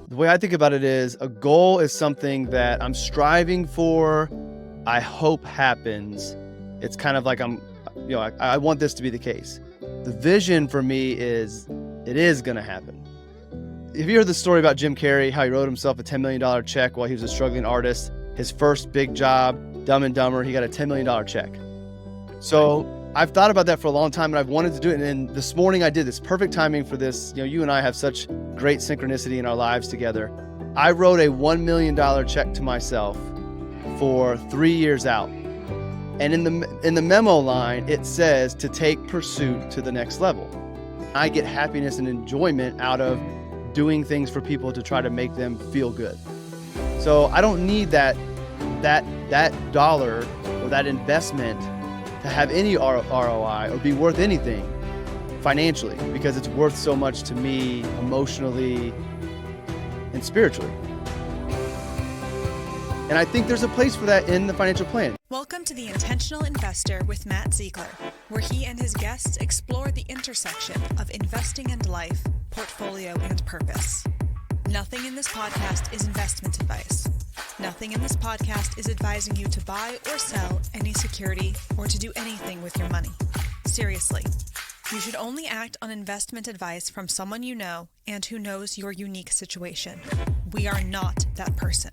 The way I think about it is a goal is something that I'm striving for. I hope happens. It's kind of like I want this to be the case. The vision for me is it is going to happen. Have you heard the story about Jim Carrey, how he wrote himself a $10 million check while he was a struggling artist? His first big job, Dumb and Dumber, he got a $10 million check. So I've thought about that for a long time, and I've wanted to do it. And this morning I did. This perfect timing for this. You and I have such great synchronicity in our lives together. I wrote a $1 million check to myself for 3 years out. And in the memo line, it says to take pursuit to the next level. I get happiness and enjoyment out of doing things for people to try to make them feel good. So I don't need that dollar or that investment to have any ROI or be worth anything financially, because it's worth so much to me emotionally and spiritually. And I think there's a place for that in the financial plan. Welcome to The Intentional Investor with Matt Zeigler, where he and his guests explore the intersection of investing and life, portfolio, and purpose. Nothing in this podcast is investment advice. Nothing in this podcast is advising you to buy or sell any security or to do anything with your money. Seriously, you should only act on investment advice from someone you know and who knows your unique situation. We are not that person.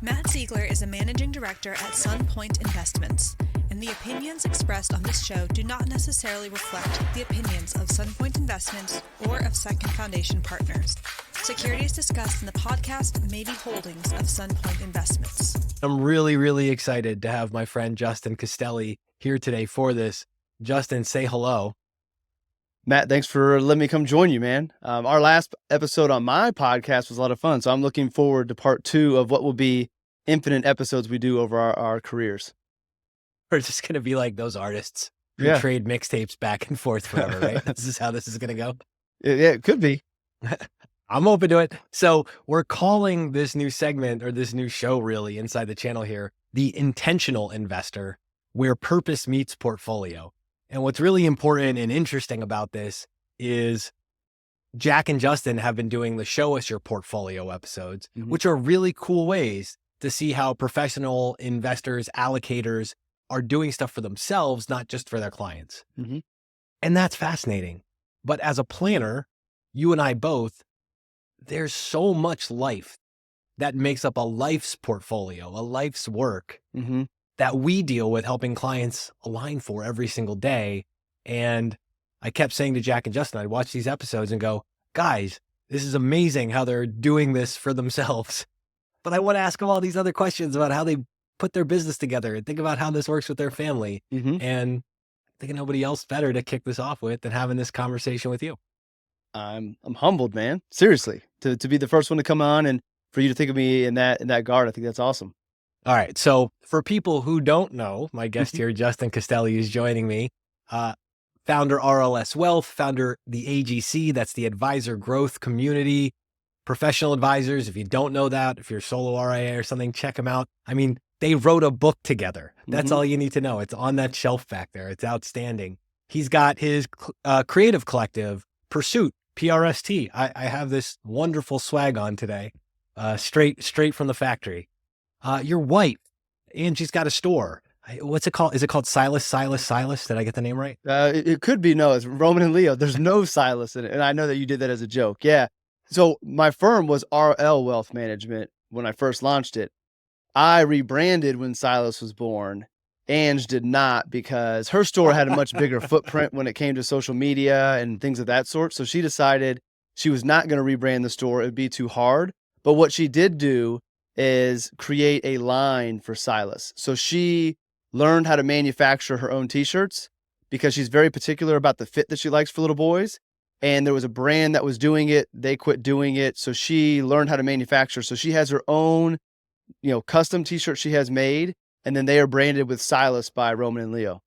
Matt Zeigler is a managing director at Sunpoint Investments, and the opinions expressed on this show do not necessarily reflect the opinions of Sunpoint Investments or of Second Foundation Partners. Securities discussed in the podcast may be holdings of Sunpoint Investments. I'm really, really excited to have my friend Justin Castelli here today for this. Justin, say hello. Matt, thanks for letting me come join you, man. Our last episode on my podcast was a lot of fun, so I'm looking forward to part 2 of what will be infinite episodes we do over our careers. We're just going to be like those artists who trade mixtapes back and forth forever, right? This is how this is going to go. Yeah, it could be. I'm open to it. So we're calling this new segment, or this new show really inside the channel here, The Intentional Investor, where purpose meets portfolio. And what's really important and interesting about this is Jack and Justin have been doing the Show Us Your Portfolio episodes, which are really cool ways to see how professional investors, allocators are doing stuff for themselves, not just for their clients. And that's fascinating. But as a planner, you and I both, there's so much life that makes up a life's portfolio, a life's work that we deal with helping clients align for every single day. And I kept saying to Jack and Justin, I'd watch these episodes and go, guys, this is amazing how they're doing this for themselves. But I want to ask them all these other questions about how they put their business together and think about how this works with their family. And I think nobody else better to kick this off with than having this conversation with you. I'm humbled, man. Seriously, to be the first one to come on and for you to think of me in that guard, I think that's awesome. All right. So for people who don't know, my guest here, Justin Castelli, is joining me. Founder RLS Wealth, founder the AGC, that's the Advisor Growth Community. Professional advisors, if you don't know that, if you're a solo RIA or something, check them out. I mean, they wrote a book together. That's all you need to know. It's on that shelf back there. It's outstanding. He's got his creative collective, Pursuit, PRST. I have this wonderful swag on today, straight from the factory. Your wife, Angie's got a store. What's it called? Is it called Silas? Did I get the name right? It could be. No, it's Roman and Leo. There's no Silas in it. And I know that you did that as a joke. Yeah. So my firm was RL Wealth Management when I first launched it. I rebranded when Silas was born. Ange did not, because her store had a much bigger footprint when it came to social media and things of that sort. So she decided she was not going to rebrand the store. It would be too hard. But what she did do is create a line for Silas. So she learned how to manufacture her own t-shirts because she's very particular about the fit that she likes for little boys. And there was a brand that was doing it. They quit doing it. So she learned how to manufacture. So she has her own, custom t-shirts she has made. And then they are branded with Silas by Roman and Leo.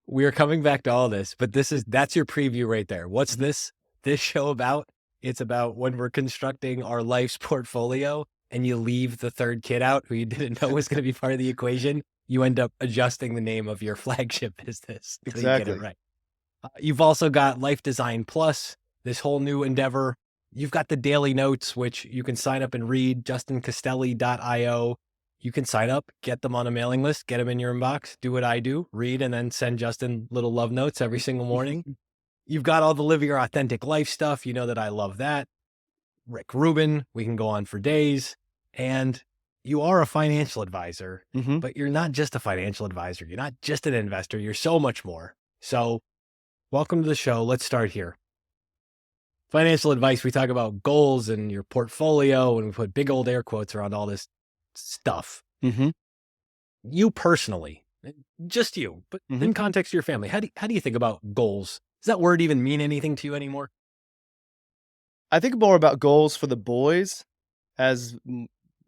We are coming back to all this, but that's your preview right there. What's this show about? It's about when we're constructing our life's portfolio and you leave the third kid out who you didn't know was going to be part of the equation, you end up adjusting the name of your flagship business. Exactly. So you get it right. You've also got Life Design Plus, this whole new endeavor You've got the daily notes, which you can sign up and read, justincastelli.io. You can sign up, get them on a mailing list, get them in your inbox, do what I do, read, and then send Justin little love notes every single morning. You've got all the Live Your Authentic Life stuff. You know that I love that. Rick Rubin, we can go on for days. And you are a financial advisor, but you're not just a financial advisor. You're not just an investor. You're so much more. So welcome to the show. Let's start here. Financial advice, we talk about goals and your portfolio, and we put big old air quotes around all this stuff. You personally, just you, but in context of your family, how do you think about goals? Does that word even mean anything to you anymore? I think more about goals for the boys as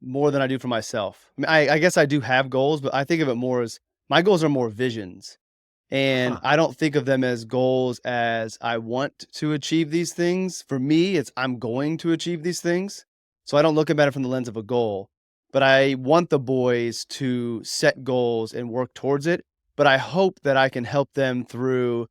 more than I do for myself. I mean, I guess I do have goals, but I think of it more as my goals are more visions. And I don't think of them as goals as I want to achieve these things. For me, it's I'm going to achieve these things. So I don't look at it from the lens of a goal, but I want the boys to set goals and work towards it. But I hope that I can help them through,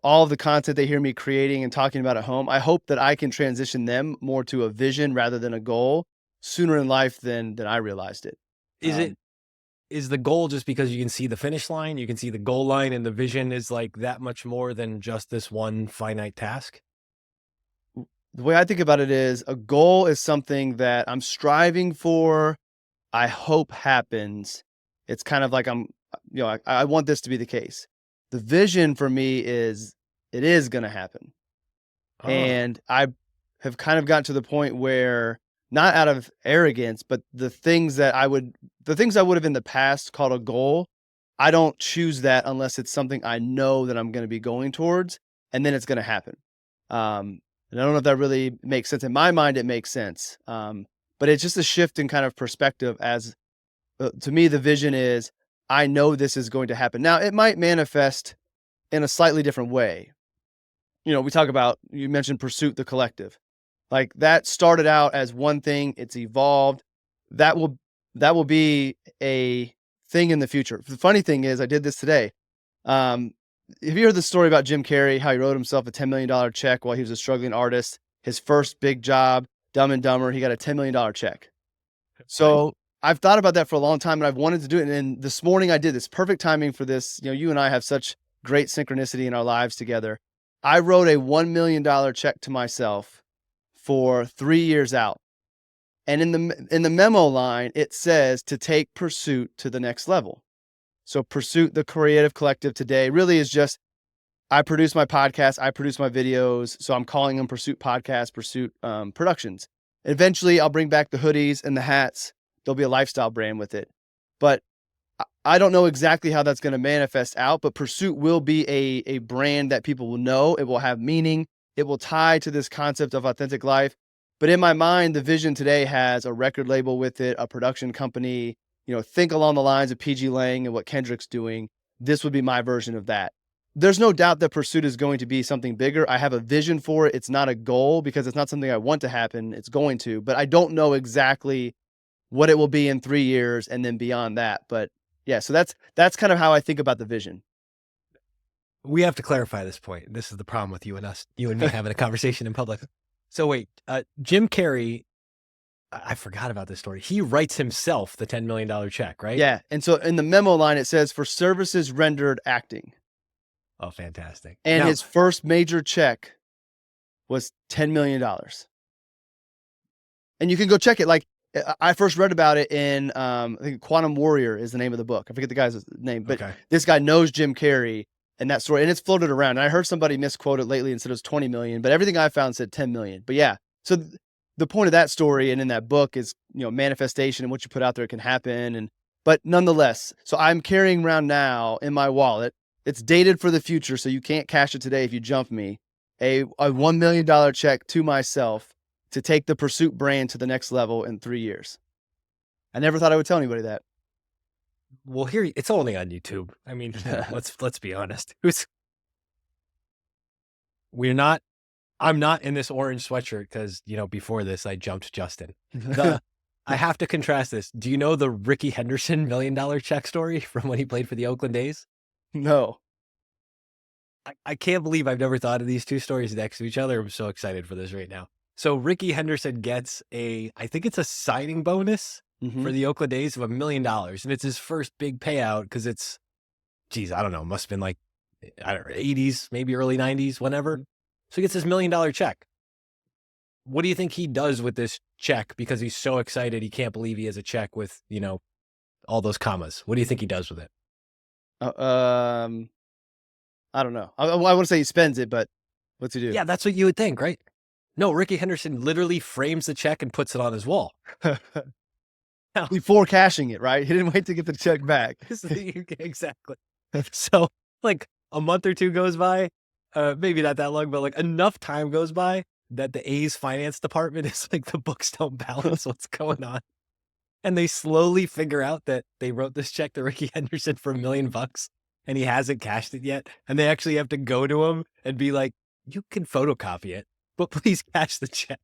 all of the content they hear me creating and talking about at home. I hope that I can transition them more to a vision rather than a goal sooner in life than I realized it. Is the goal just because you can see the finish line, you can see the goal line, and the vision is like that much more than just this one finite task? The way I think about it is a goal is something that I'm striving for. I hope happens. It's kind of like I want this to be the case. The vision for me is it is going to happen. And I have kind of gotten to the point where, not out of arrogance, but the things I would have in the past called a goal, I don't choose that unless it's something I know that I'm going to be going towards, and then it's going to happen. And I don't know if that really makes sense. In my mind, it makes sense. But it's just a shift in kind of perspective as to me, the vision is I know this is going to happen. Now, it might manifest in a slightly different way. We talk about, you mentioned Pursuit the Collective. Like that started out as one thing, it's evolved. That will be a thing in the future. The funny thing is I did this today. Have you heard the story about Jim Carrey, how he wrote himself a $10 million check while he was a struggling artist? His first big job, Dumb and Dumber, he got a $10 million check. So I've thought about that for a long time and I've wanted to do it. And this morning I did this. Perfect timing for this. You and I have such great synchronicity in our lives together. I wrote a $1 million check to myself for 3 years out. And in the memo line, it says to take Pursuit to the next level. So Pursuit, the creative collective today, really is just, I produce my podcast, I produce my videos. So I'm calling them Pursuit Podcast, Pursuit Productions. Eventually, I'll bring back the hoodies and the hats. There'll be a lifestyle brand with it. But I don't know exactly how that's going to manifest out, but Pursuit will be a brand that people will know. It will have meaning. It will tie to this concept of authentic life. But in my mind, the vision today has a record label with it, a production company. Think along the lines of PG Lang and what Kendrick's doing. This would be my version of that. There's no doubt that Pursuit is going to be something bigger. I have a vision for it. It's not a goal because it's not something I want to happen. It's going to, but I don't know exactly what it will be in 3 years and then beyond that. But yeah, so that's kind of how I think about the vision. We have to clarify this point. This is the problem with you and me having a conversation in public. So wait, Jim Carrey, I forgot about this story. He writes himself the $10 million check, right? Yeah. And so in the memo line, it says for services rendered acting. Oh, fantastic. And his first major check was $10 million. And you can go check it. Like I first read about it in, I think Quantum Warrior is the name of the book. I forget the guy's name, but This guy knows Jim Carrey and that story, and it's floated around. And I heard somebody misquote it lately and said it was 20 million, but everything I found said 10 million. But yeah, so the point of that story and in that book is, manifestation and what you put out there can happen. But nonetheless, so I'm carrying around now in my wallet. It's dated for the future, so you can't cash it today if you jump me. A $1 million check to myself to take the Pursuit brand to the next level in 3 years. I never thought I would tell anybody that. Well, here it's only on YouTube. I mean, let's be honest. I'm not in this orange sweatshirt because, before this I jumped Justin. I have to contrast this. Do you know the Ricky Henderson $1 million check story from when he played for the Oakland A's? No. I can't believe I've never thought of these two stories next to each other. I'm so excited for this right now. So Ricky Henderson gets I think it's a signing bonus for the Oakland A's of $1 million. And it's his first big payout because it's, geez, I don't know, must have been like, I don't know, 80s, maybe early 90s, whenever. So he gets this $1 million check. What do you think he does with this check? Because he's so excited, he can't believe he has a check with, all those commas. What do you think he does with it? I don't know. I wouldn't say he spends it, but what's he do? Yeah, that's what you would think, right? No, Ricky Henderson literally frames the check and puts it on his wall. Before cashing it, right? He didn't wait to get the check back. Exactly. So like a month or two goes by, maybe not that long, but like enough time goes by that the A's finance department is like, the books don't balance what's going on. And they slowly figure out that they wrote this check to Ricky Henderson for $1 million and he hasn't cashed it yet. And they actually have to go to him and be like, you can photocopy it, but please cash the check.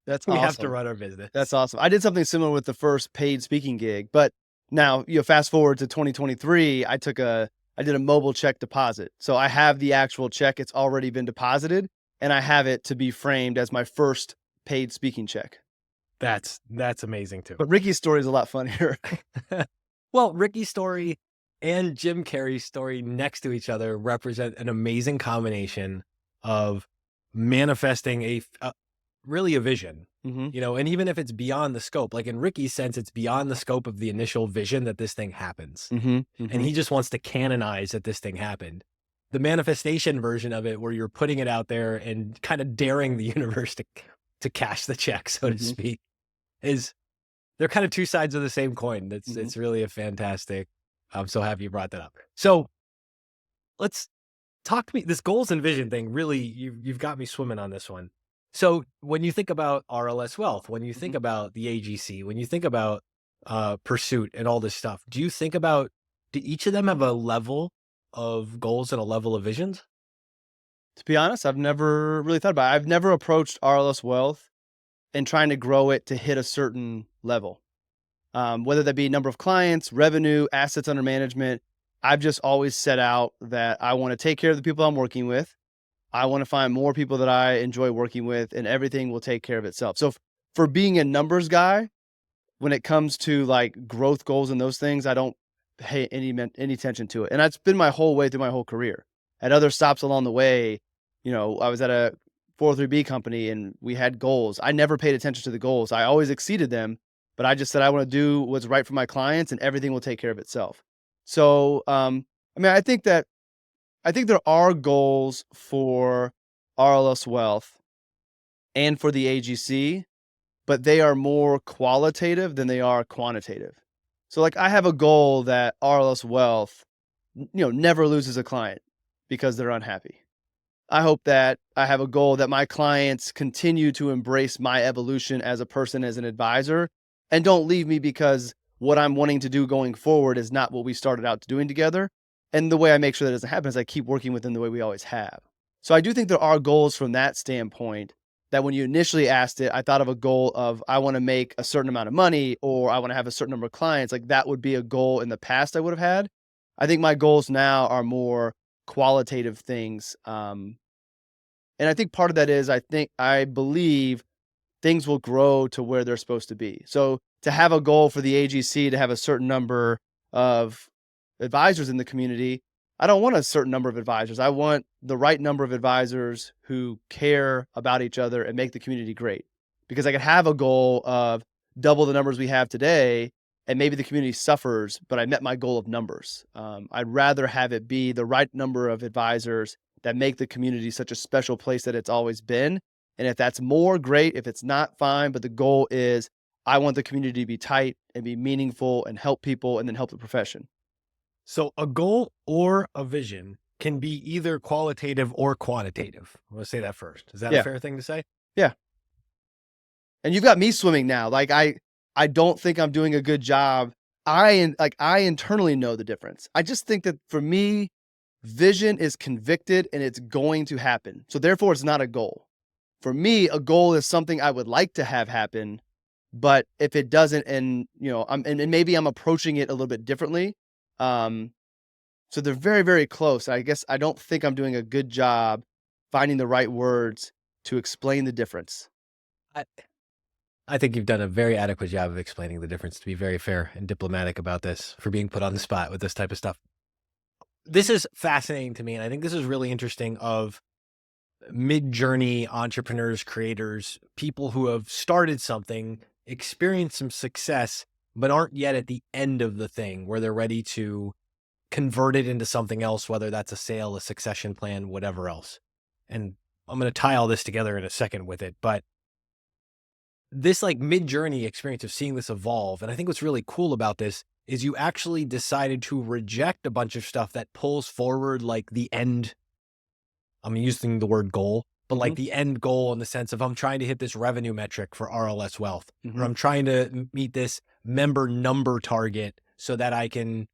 That's We awesome. have to run our business. That's awesome. I did something similar with the first paid speaking gig, but now, fast forward to 2023, I did a mobile check deposit. So I have the actual check. It's already been deposited and I have it to be framed as my first paid speaking check. That's amazing too. But Ricky's story is a lot funnier. Well, Ricky's story and Jim Carrey's story next to each other represent an amazing combination of manifesting really a vision, and even if it's beyond the scope, like in Ricky's sense, it's beyond the scope of the initial vision that this thing happens. And he just wants to canonize that this thing happened. The manifestation version of it, where you're putting it out there and kind of daring the universe to cash the check, so to speak, they're kind of two sides of the same coin. It's really a fantastic. I'm so happy you brought that up. So let's talk to me. This goals and vision thing, really, you've got me swimming on this one. So when you think about RLS Wealth, when you think about the AGC, when you think about Pursuit and all this stuff, do each of them have a level of goals and a level of visions? To be honest, I've never really thought about it. I've never approached RLS Wealth and trying to grow it to hit a certain level. Whether that be number of clients, revenue, assets under management, I've just always set out that I want to take care of the people I'm working with. I want to find more people that I enjoy working with, and everything will take care of itself. So for being a numbers guy, when it comes to like growth goals and those things, I don't pay any attention to it. And that's been my whole way through my whole career. At other stops along the way, I was at a 403B company and we had goals. I never paid attention to the goals. I always exceeded them, but I just said, I want to do what's right for my clients and everything will take care of itself. So, I think there are goals for RLS Wealth and for the AGC, but they are more qualitative than they are quantitative. So like I have a goal that RLS Wealth, never loses a client because they're unhappy. I hope that I have a goal that my clients continue to embrace my evolution as a person, as an advisor, and don't leave me because what I'm wanting to do going forward is not what we started out doing together. And the way I make sure that doesn't happen is I keep working with them the way we always have. So I do think there are goals from that standpoint that when you initially asked it, I thought of a goal of I want to make a certain amount of money or I want to have a certain number of clients. Like that would be a goal in the past I would have had. I think my goals now are more qualitative things. And I think part of that is I believe things will grow to where they're supposed to be. So to have a goal for the AGC to have a certain number of advisors in the community, I don't want a certain number of advisors. I want the right number of advisors who care about each other and make the community great. Because I could have a goal of double the numbers we have today and maybe the community suffers, but I met my goal of numbers. I'd rather have it be the right number of advisors that make the community such a special place that it's always been. And if that's more, great. If it's not, fine. But the goal is I want the community to be tight and be meaningful and help people and then help the profession. So a goal or a vision can be either qualitative or quantitative. I'm going to say that first. Is that a fair thing to say? Yeah. And you've got me swimming now. Like I don't think I'm doing a good job. I internally know the difference. I just think that for me, vision is convicted and it's going to happen. So therefore it's not a goal. For me, a goal is something I would like to have happen, but if it doesn't, and maybe I'm approaching it a little bit differently. So they're very, very close. I guess I don't think I'm doing a good job finding the right words to explain the difference. I think you've done a very adequate job of explaining the difference, to be very fair and diplomatic about this, for being put on the spot with this type of stuff. This is fascinating to me, and I think this is really interesting of mid-journey entrepreneurs, creators, people who have started something, experienced some success, but aren't yet at the end of the thing where they're ready to convert it into something else, whether that's a sale, a succession plan, whatever else. And I'm going to tie all this together in a second with it, but this like mid-journey experience of seeing this evolve. And I think what's really cool about this is you actually decided to reject a bunch of stuff that pulls forward like the end. I'm using the word goal, but like the end goal in the sense of I'm trying to hit this revenue metric for RLS Wealth, or I'm trying to meet this member number target so that I can,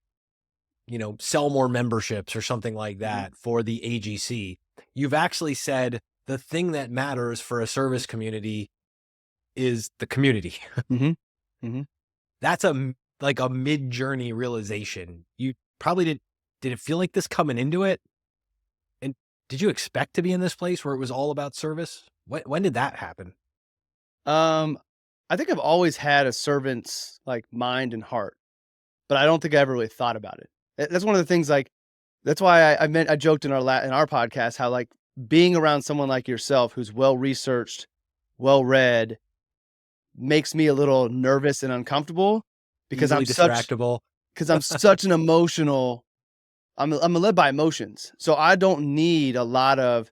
sell more memberships or something like that for the AGC. You've actually said the thing that matters for a service community is the community. That's a mid-journey realization. You probably did it feel like this coming into it? And did you expect to be in this place where it was all about service? When did that happen? I think I've always had a servant's like mind and heart, but I don't think I ever really thought about it. That's one of the things, like, that's why I joked in our podcast how like being around someone like yourself who's well-researched, well-read, makes me a little nervous and uncomfortable because Easily distractible. I'm such an emotional, I'm led by emotions. So I don't need a lot of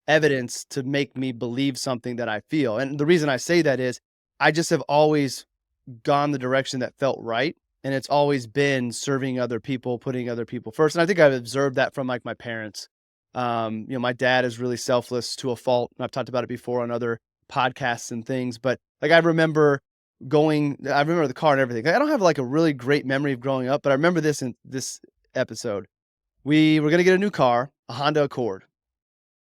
evidence to make me believe something that I feel. And the reason I say that is I just have always gone the direction that felt right. And it's always been serving other people, putting other people first. And I think I've observed that from like my parents. My dad is really selfless to a fault. And I've talked about it before on other podcasts and things, but like I remember the car and everything. I don't have like a really great memory of growing up, but I remember this in this episode. We were going to get a new car, a Honda Accord.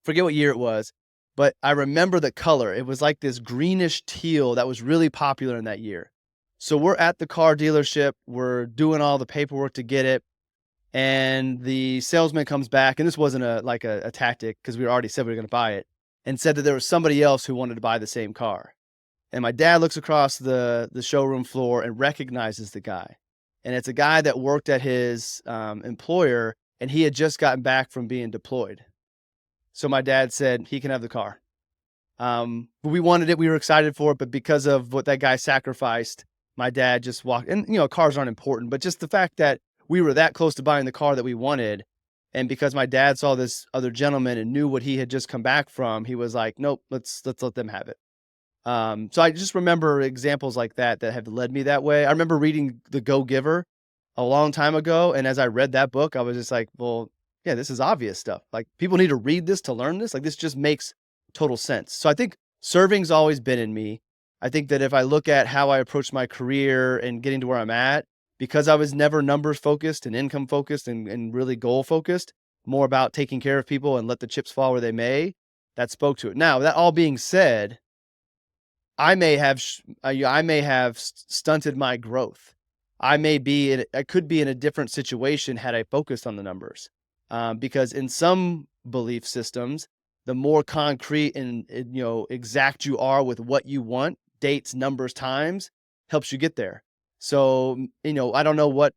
Forget what year it was, but I remember the color. It was like this greenish teal that was really popular in that year. So we're at the car dealership. We're doing all the paperwork to get it. And the salesman comes back, and this wasn't a tactic because we already said we were going to buy it, and said that there was somebody else who wanted to buy the same car. And my dad looks across the showroom floor and recognizes the guy. And it's a guy that worked at his employer, and he had just gotten back from being deployed. So my dad said he can have the car. We wanted it. We were excited for it. But because of what that guy sacrificed, my dad just walked. And, cars aren't important, but just the fact that we were that close to buying the car that we wanted. And because my dad saw this other gentleman and knew what he had just come back from, he was like, nope, let's let them have it. So I just remember examples like that have led me that way. I remember reading The Go-Giver a long time ago. And as I read that book, I was just like, well, yeah, this is obvious stuff. Like people need to read this to learn this. Like this just makes total sense. So I think serving's always been in me. I think that if I look at how I approach my career and getting to where I'm at, because I was never numbers focused and income focused and really goal focused, more about taking care of people and let the chips fall where they may, that spoke to it. Now, that all being said, I may have stunted my growth. I could be in a different situation had I focused on the numbers. Because in some belief systems, the more concrete and exact you are with what you want, dates, numbers, times, helps you get there. So, I don't know what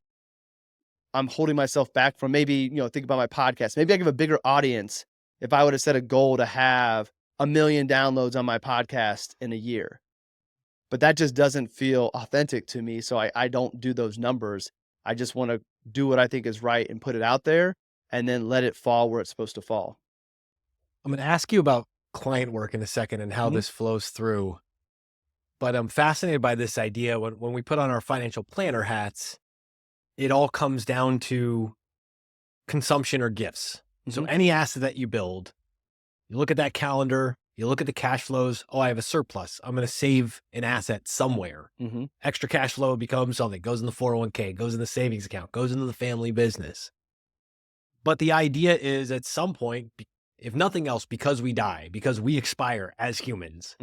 I'm holding myself back from. Maybe, think about my podcast. Maybe I give a bigger audience if I would have set a goal to have 1 million downloads on my podcast in a year. But that just doesn't feel authentic to me. So I don't do those numbers. I just want to do what I think is right and put it out there and then let it fall where it's supposed to fall. I'm going to ask you about client work in a second and how this flows through. But I'm fascinated by this idea when we put on our financial planner hats, it all comes down to consumption or gifts. So any asset that you build, you look at that calendar, you look at the cash flows. Oh, I have a surplus. I'm going to save an asset somewhere. Extra cash flow becomes something, goes in the 401k, goes in the savings account, goes into the family business. But the idea is at some point, if nothing else, because we die, because we expire as humans,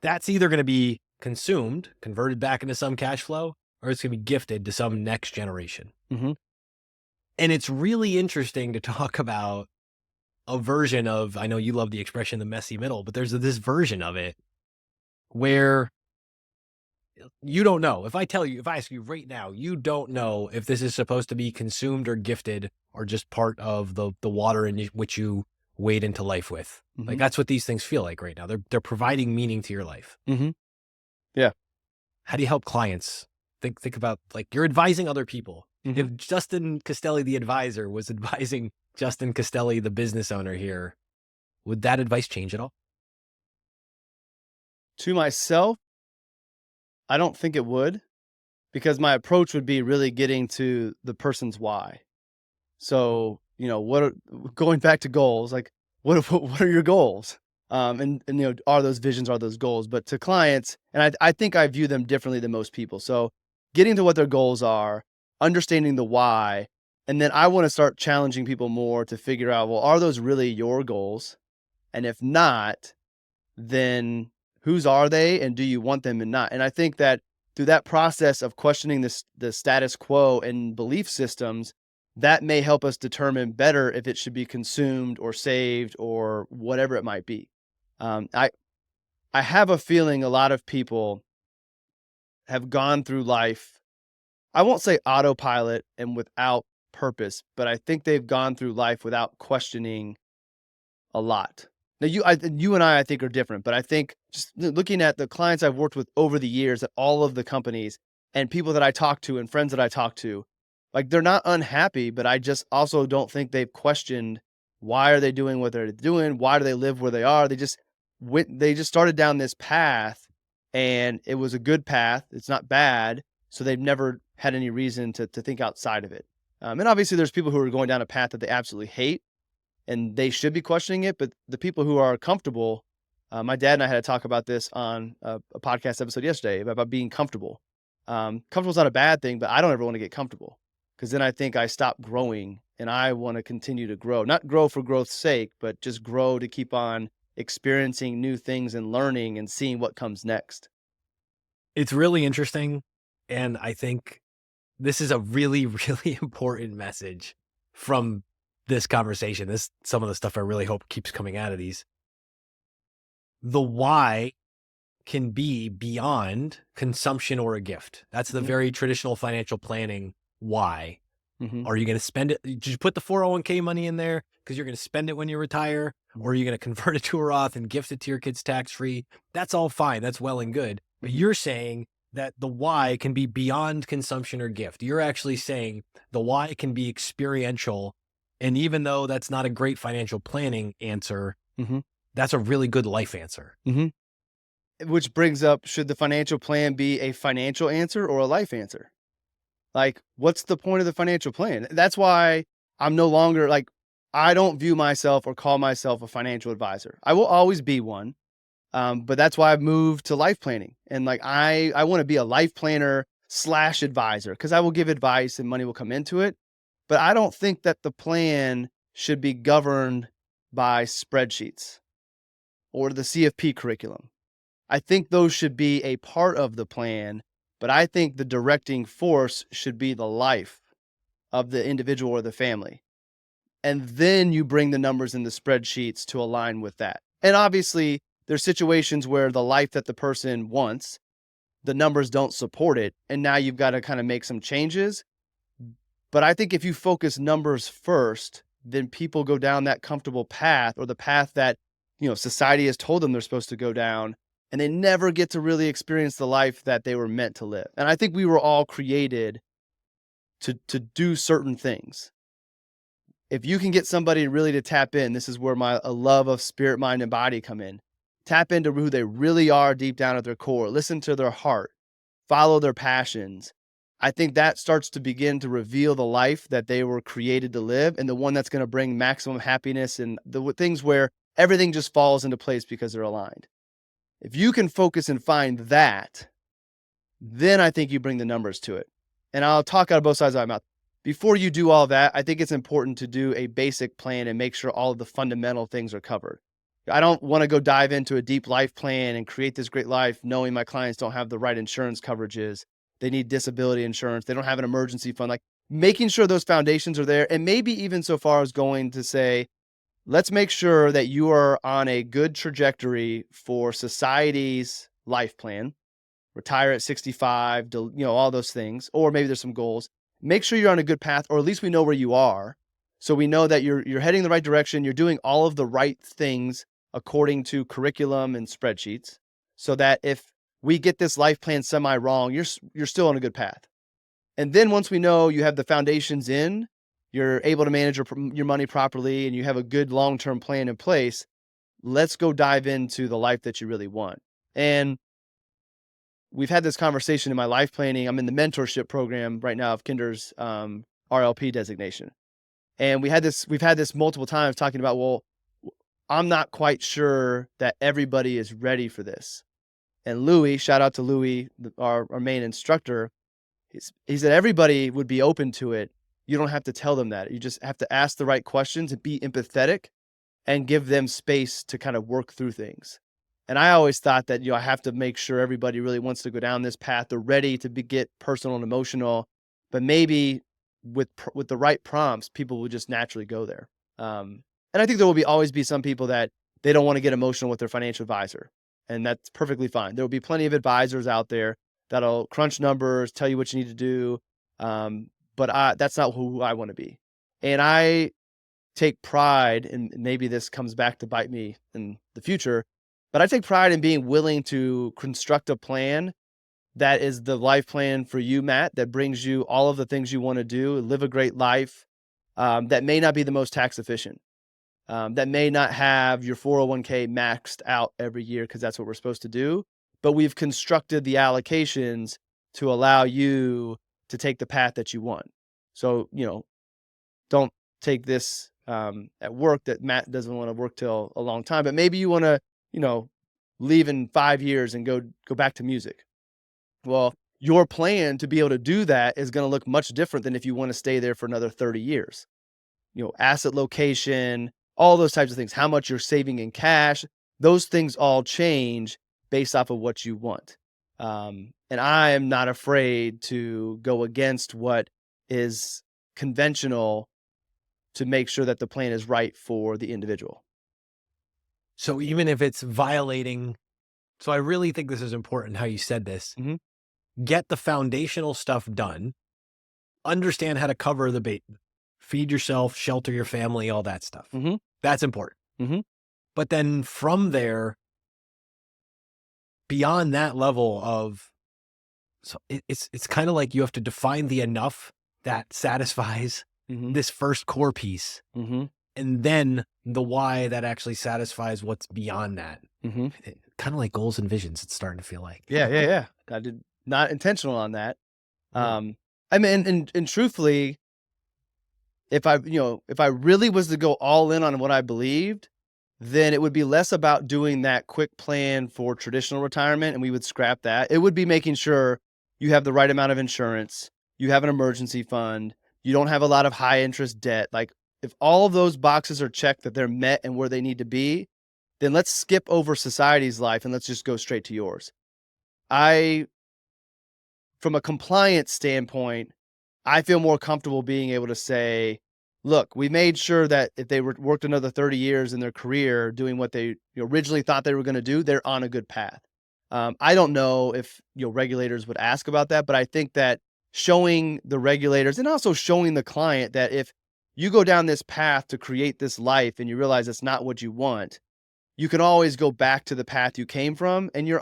that's either going to be consumed, converted back into some cash flow, or it's going to be gifted to some next generation. And it's really interesting to talk about a version of, I know you love the expression, the messy middle, but there's this version of it where you don't know. If I ask you right now, you don't know if this is supposed to be consumed or gifted or just part of the water in which you wade into life with. Like that's what these things feel like right now. They're providing meaning to your life. Yeah. How do you help clients think about, like, you're advising other people? If Justin Castelli, the advisor, was advising Justin Castelli, the business owner here, would that advice change at all? To myself, I don't think it would, because my approach would be really getting to the person's why. So, going back to goals, like what are your goals? And are those visions, are those goals? But to clients, and I think I view them differently than most people. So getting to what their goals are, understanding the why, and then I want to start challenging people more to figure out, well, are those really your goals? And if not, then whose are they, and do you want them and not? And I think that through that process of questioning the status quo and belief systems, that may help us determine better if it should be consumed or saved or whatever it might be. I have a feeling a lot of people have gone through life, I won't say autopilot and without purpose, but I think they've gone through life without questioning a lot. Now, you and I think are different, but I think just looking at the clients I've worked with over the years at all of the companies and people that I talk to and friends that I talk to, like, they're not unhappy, but I just also don't think they've questioned why are they doing what they're doing? Why do they live where they are? They just started down this path, and it was a good path. It's not bad. So they've never had any reason to think outside of it. And obviously there's people who are going down a path that they absolutely hate, and they should be questioning it. But the people who are comfortable, my dad and I had a talk about this on a podcast episode yesterday about being comfortable. Comfortable is not a bad thing, but I don't ever want to get comfortable, because then I think I stop growing, and I want to continue to grow, not grow for growth's sake, but just grow to keep on experiencing new things and learning and seeing what comes next. It's really interesting. And I think this is a really, really important message from this conversation. Some of the stuff I really hope keeps coming out of these. The why can be beyond consumption or a gift. That's the very traditional financial planning why. Are you going to spend it? Did you put the 401k money in there because you're going to spend it when you retire? Or are you going to convert it to a Roth and gift it to your kids tax-free? That's all fine. That's well and good. But you're saying that the why can be beyond consumption or gift. You're actually saying the why can be experiential. And even though that's not a great financial planning answer, that's a really good life answer. Which brings up, should the financial plan be a financial answer or a life answer? Like, what's the point of the financial plan? That's why I'm no longer, like, I don't view myself or call myself a financial advisor. I will always be one. But that's why I've moved to life planning. And like, I want to be a life planner / advisor, because I will give advice and money will come into it. But I don't think that the plan should be governed by spreadsheets or the CFP curriculum. I think those should be a part of the plan, but I think the directing force should be the life of the individual or the family. And then you bring the numbers in the spreadsheets to align with that. And obviously, there's situations where the life that the person wants, the numbers don't support it, and now you've got to kind of make some changes. But I think if you focus numbers first, then people go down that comfortable path, or the path that, society has told them they're supposed to go down, and they never get to really experience the life that they were meant to live. And I think we were all created to do certain things. If you can get somebody really to tap in, this is where a love of spirit, mind, and body come in. Tap into who they really are deep down at their core. Listen to their heart. Follow their passions. I think that starts to begin to reveal the life that they were created to live, and the one that's going to bring maximum happiness, and the things where everything just falls into place because they're aligned. If you can focus and find that, then I think you bring the numbers to it. And I'll talk out of both sides of my mouth. Before you do all that, I think it's important to do a basic plan and make sure all of the fundamental things are covered. I don't want to go dive into a deep life plan and create this great life knowing my clients don't have the right insurance coverages. They need disability insurance. They don't have an emergency fund. Like, making sure those foundations are there, and maybe even so far as going to say, let's make sure that you are on a good trajectory for society's life plan, retire at 65, all those things, or maybe there's some goals. Make sure you're on a good path, or at least we know where you are. So we know that you're heading the right direction. You're doing all of the right things according to curriculum and spreadsheets, so that if we get this life plan semi wrong, you're still on a good path. And then once we know you have the foundations in, you're able to manage your money properly, and you have a good long-term plan in place, let's go dive into the life that you really want. And we've had this conversation in my life planning. I'm in the mentorship program right now of Kinder's RLP designation. And we've had this multiple times talking about, well, I'm not quite sure that everybody is ready for this. And Louis, shout out to Louis, our main instructor, he said everybody would be open to it. You don't have to tell them that. You just have to ask the right questions and be empathetic and give them space to kind of work through things. And I always thought that, I have to make sure everybody really wants to go down this path. They're ready to get personal and emotional, but maybe with the right prompts, people will just naturally go there. And I think there will always be some people that they don't want to get emotional with their financial advisor, and that's perfectly fine. There will be plenty of advisors out there that'll crunch numbers, tell you what you need to do. But that's not who I want to be. And I take pride, and maybe this comes back to bite me in the future, but I take pride in being willing to construct a plan that is the life plan for you, Matt, that brings you all of the things you want to do, live a great life, that may not be the most tax efficient, that may not have your 401k maxed out every year because that's what we're supposed to do. But we've constructed the allocations to allow you to take the path that you want. So, don't take this at work that Matt doesn't want to work till a long time, but maybe you want to, leave in 5 years and go back to music. Well, your plan to be able to do that is going to look much different than if you want to stay there for another 30 years. Asset location, all those types of things, how much you're saving in cash, those things all change based off of what you want. And I am not afraid to go against what is conventional to make sure that the plan is right for the individual. So even if it's violating, so I really think this is important how you said this. Mhm. Get the foundational stuff done, understand how to cover the bait, feed yourself, shelter your family, all that stuff. Mhm. That's important. Mhm. But then from there, beyond that level of, so it's kind of like you have to define the enough that satisfies Mhm. this first core piece, Mhm. and then the why that actually satisfies what's beyond that. Mhm. Kind of like goals and visions, it's starting to feel like. Yeah. I did not intentional on that. Yeah. I mean, and truthfully, if I really was to go all in on what I believed, then it would be less about doing that quick plan for traditional retirement, and we would scrap that. It would be making sure you have the right amount of insurance, you have an emergency fund, you don't have a lot of high interest debt. Like, if all of those boxes are checked, that they're met and where they need to be, then let's skip over society's life and let's just go straight to yours. From a compliance standpoint, I feel more comfortable being able to say, look, we made sure that if they worked another 30 years in their career doing what they originally thought they were going to do, they're on a good path. I don't know if regulators would ask about that, but I think that showing the regulators and also showing the client that if you go down this path to create this life and you realize it's not what you want, you can always go back to the path you came from, and you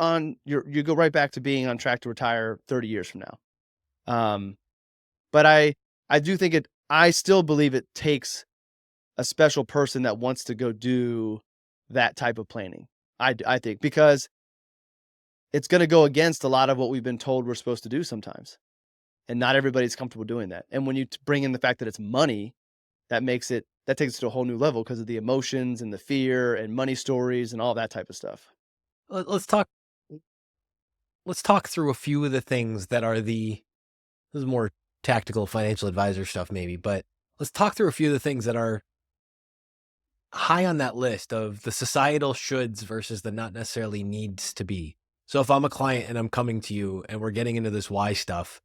go right back to being on track to retire 30 years from now. But I do think I still believe it takes a special person that wants to go do that type of planning. I think, because it's going to go against a lot of what we've been told we're supposed to do sometimes. And not everybody's comfortable doing that. And when you bring in the fact that it's money, that takes it to a whole new level because of the emotions and the fear and money stories and all that type of stuff. Let's talk through a few of the things that are this is more tactical financial advisor stuff maybe, but let's talk through a few of the things that are high on that list of the societal shoulds versus the not necessarily needs to be. So if I'm a client and I'm coming to you and we're getting into this why stuff,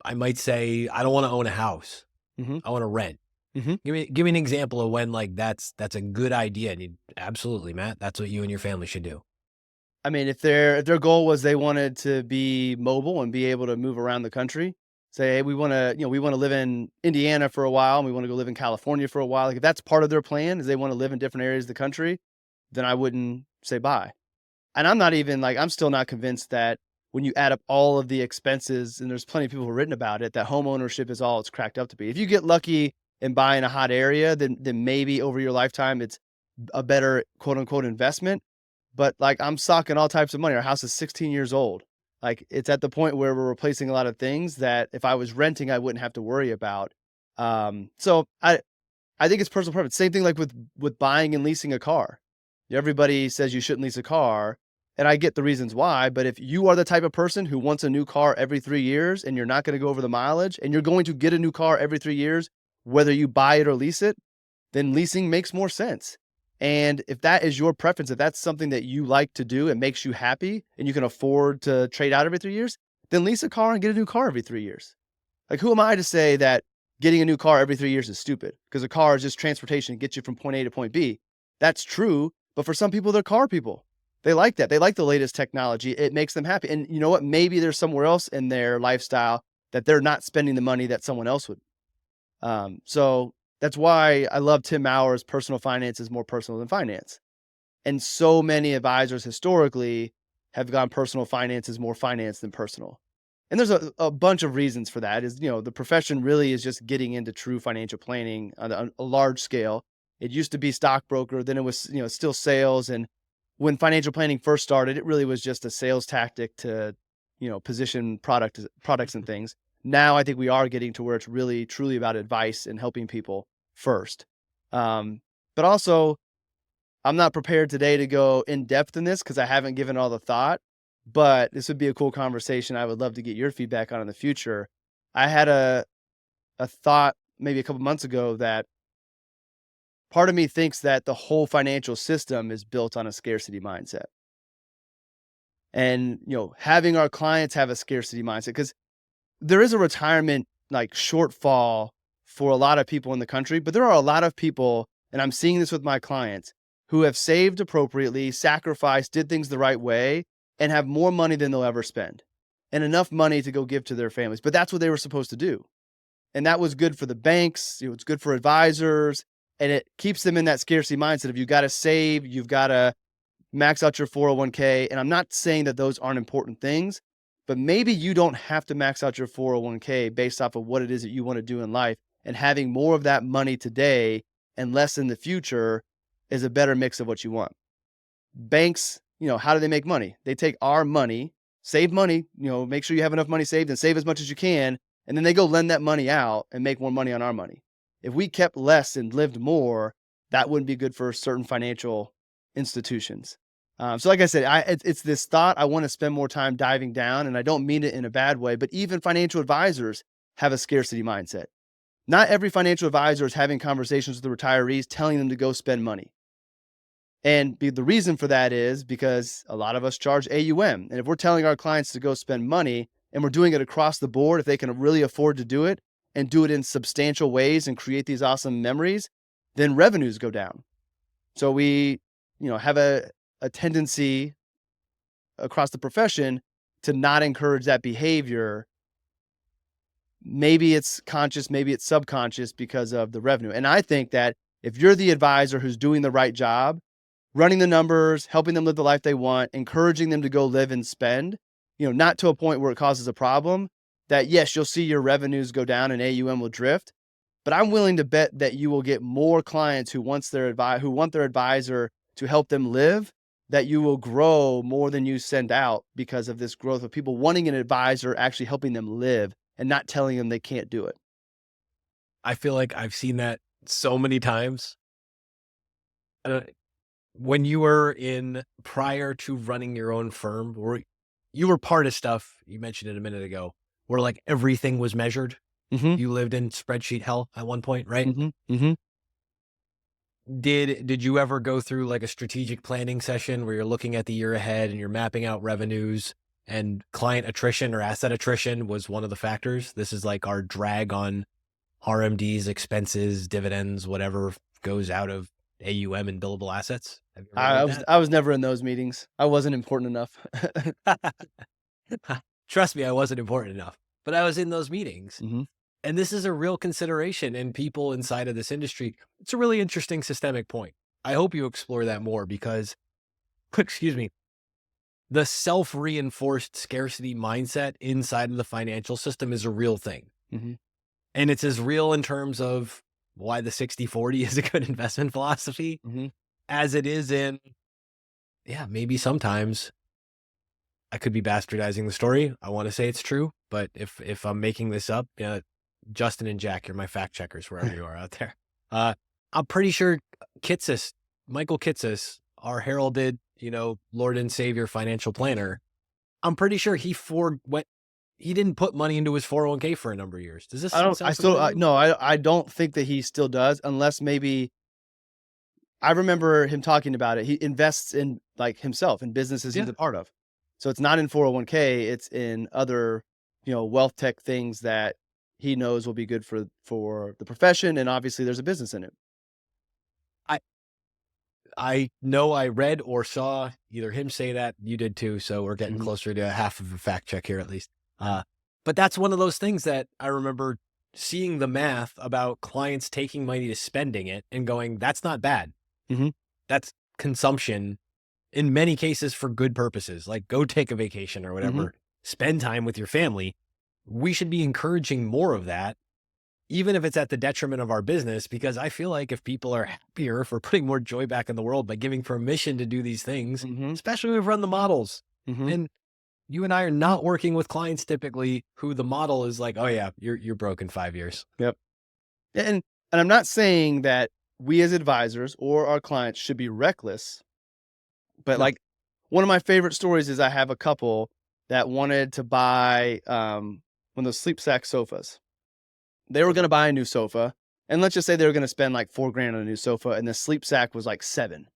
I might say, I don't want to own a house. Mm-hmm. I want to rent. Mm-hmm. Give me an example of when like that's a good idea. And absolutely, Matt, that's what you and your family should do. I mean, if their goal was they wanted to be mobile and be able to move around the country, say, hey, we want to, we want to live in Indiana for a while, and we want to go live in California for a while. Like if that's part of their plan, is they want to live in different areas of the country, then I wouldn't say buy. And I'm not even I'm still not convinced that when you add up all of the expenses, and there's plenty of people who've written about it, that home ownership is all it's cracked up to be. If you get lucky and buy in a hot area, then maybe over your lifetime it's a better quote unquote investment. But I'm socking all types of money. Our house is 16 years old. It's at the point where we're replacing a lot of things that if I was renting, I wouldn't have to worry about. So I think it's personal preference. Same thing with buying and leasing a car. Everybody says you shouldn't lease a car, and I get the reasons why. But if you are the type of person who wants a new car every 3 years and you're not going to go over the mileage, and you're going to get a new car every 3 years, whether you buy it or lease it, then leasing makes more sense. And if that is your preference, if that's something that you like to do and makes you happy and you can afford to trade out every 3 years, then lease a car and get a new car every 3 years. Who am I to say that getting a new car every 3 years is stupid? Because a car is just transportation, gets you from point A to point B. That's true. But for some people, they're car people. They like that. They like the latest technology. It makes them happy. And you know what? Maybe there's somewhere else in their lifestyle that they're not spending the money that someone else would. So that's why I love Tim Maurer's personal finance is more personal than finance. And so many advisors historically have gone personal finance is more finance than personal. And there's a bunch of reasons for that. The profession really is just getting into true financial planning on a large scale. It used to be stockbroker, then it was, still sales. And when financial planning first started, it really was just a sales tactic to, position products and things. Now I think we are getting to where it's really truly about advice and helping people first. But also, I'm not prepared today to go in depth in this because I haven't given all the thought, but this would be a cool conversation. I would love to get your feedback on in the future. I had a thought maybe a couple months ago that part of me thinks that the whole financial system is built on a scarcity mindset. And, having our clients have a scarcity mindset, because there is a retirement shortfall for a lot of people in the country, but there are a lot of people, and I'm seeing this with my clients, who have saved appropriately, sacrificed, did things the right way, and have more money than they'll ever spend and enough money to go give to their families. But that's what they were supposed to do. And that was good for the banks. It's good for advisors. And it keeps them in that scarcity mindset of you got to save, you've got to max out your 401k. And I'm not saying that those aren't important things, but maybe you don't have to max out your 401k based off of what it is that you want to do in life. And having more of that money today and less in the future is a better mix of what you want. Banks, how do they make money? They take our money, save money, make sure you have enough money saved and save as much as you can. And then they go lend that money out and make more money on our money. If we kept less and lived more, that wouldn't be good for certain financial institutions. So like I said, it's this thought I want to spend more time diving down, and I don't mean it in a bad way, but even financial advisors have a scarcity mindset. Not every financial advisor is having conversations with the retirees telling them to go spend money. And the reason for that is because a lot of us charge AUM. And if we're telling our clients to go spend money and we're doing it across the board, if they can really afford to do it and do it in substantial ways and create these awesome memories, then revenues go down. So we, have a tendency across the profession to not encourage that behavior. Maybe it's conscious, maybe it's subconscious because of the revenue. And I think that if you're the advisor who's doing the right job, running the numbers, helping them live the life they want, encouraging them to go live and spend, not to a point where it causes a problem, that yes, you'll see your revenues go down and AUM will drift. But I'm willing to bet that you will get more clients who want their advisor to help them live, that you will grow more than you send out because of this growth of people wanting an advisor actually helping them live and not telling them they can't do it. I feel like I've seen that so many times. When you were prior to running your own firm, you were part of stuff, you mentioned it a minute ago, where everything was measured. Mm-hmm. You lived in spreadsheet hell at one point, right? Mm-hmm. Mm-hmm. Did you ever go through a strategic planning session where you're looking at the year ahead and you're mapping out revenues, and client attrition or asset attrition was one of the factors? This is our drag on RMDs, expenses, dividends, whatever goes out of AUM and billable assets? Have you ever I read was I was never in those meetings. I wasn't important enough. that? Trust me, I wasn't important enough, but I was in those meetings. hmm And this is a real consideration in people inside of this industry. It's a really interesting systemic point. I hope you explore that more because, excuse me, the self-reinforced scarcity mindset inside of the financial system is a real thing. hmm And it's as real in terms of why the 60-40 is a good investment philosophy hmm as it is in, yeah, maybe sometimes I could be bastardizing the story. I want to say it's true, but if I'm making this up, Justin and Jack, you're my fact checkers wherever you are out there. I'm pretty sure Kitsis, Michael Kitsis, our heralded, Lord and Savior financial planner, I'm pretty sure he didn't put money into his 401k for a number of years. Does this I don't. I sound still. familiar? No. I don't think that he still does, unless maybe. I remember him talking about it. He invests in like himself in businesses he's Yeah. a part of. So it's not in 401k. It's in other, wealth tech things that he knows will be good for the profession, and obviously there's a business in it. I I know I read or saw either him say that, you did too, so we're getting Mhm. closer to half of a fact check here at least. But that's one of those things that I remember seeing the math about clients taking money to spending it and going, that's not bad. Mhm. That's consumption in many cases for good purposes, like go take a vacation or Mhm. whatever, spend time with your family. We should be encouraging more of that, even if it's at the detriment of our business, because I feel like if people are happier, if we're putting more joy back in the world by giving permission to do these things, Mhm. especially when we've run the models. Mhm. And you and I are not working with clients typically who the model is like, oh yeah, you're broke in 5 years. Yep. And I'm not saying that we as advisors or our clients should be reckless, but No. like one of my favorite stories is I have a couple that wanted to buy one of those sleep sack sofas. They were going to buy a new sofa, and let's just say they were going to spend like 4 grand on a new sofa, and the sleep sack was like 7.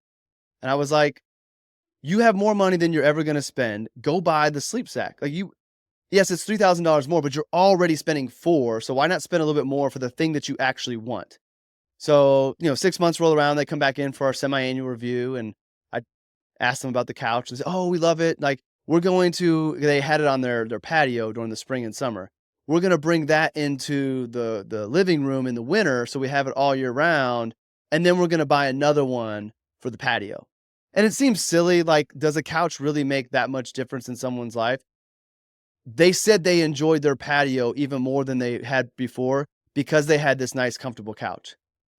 And I was like, you have more money than you're ever going to spend. Go buy the sleep sack. Yes, it's $3,000 more, but you're already spending 4. So why not spend a little bit more for the thing that you actually want? So, 6 months roll around, they come back in for our semi-annual review, and I asked them about the couch. They said, "Oh, we love it. Like, they had it on their patio during the spring and summer. We're gonna bring that into the living room in the winter, so we have it all year round, and then we're gonna buy another one for the patio." And it seems silly, like, does a couch really make that much difference in someone's life? They said they enjoyed their patio even more than they had before because they had this nice, comfortable couch.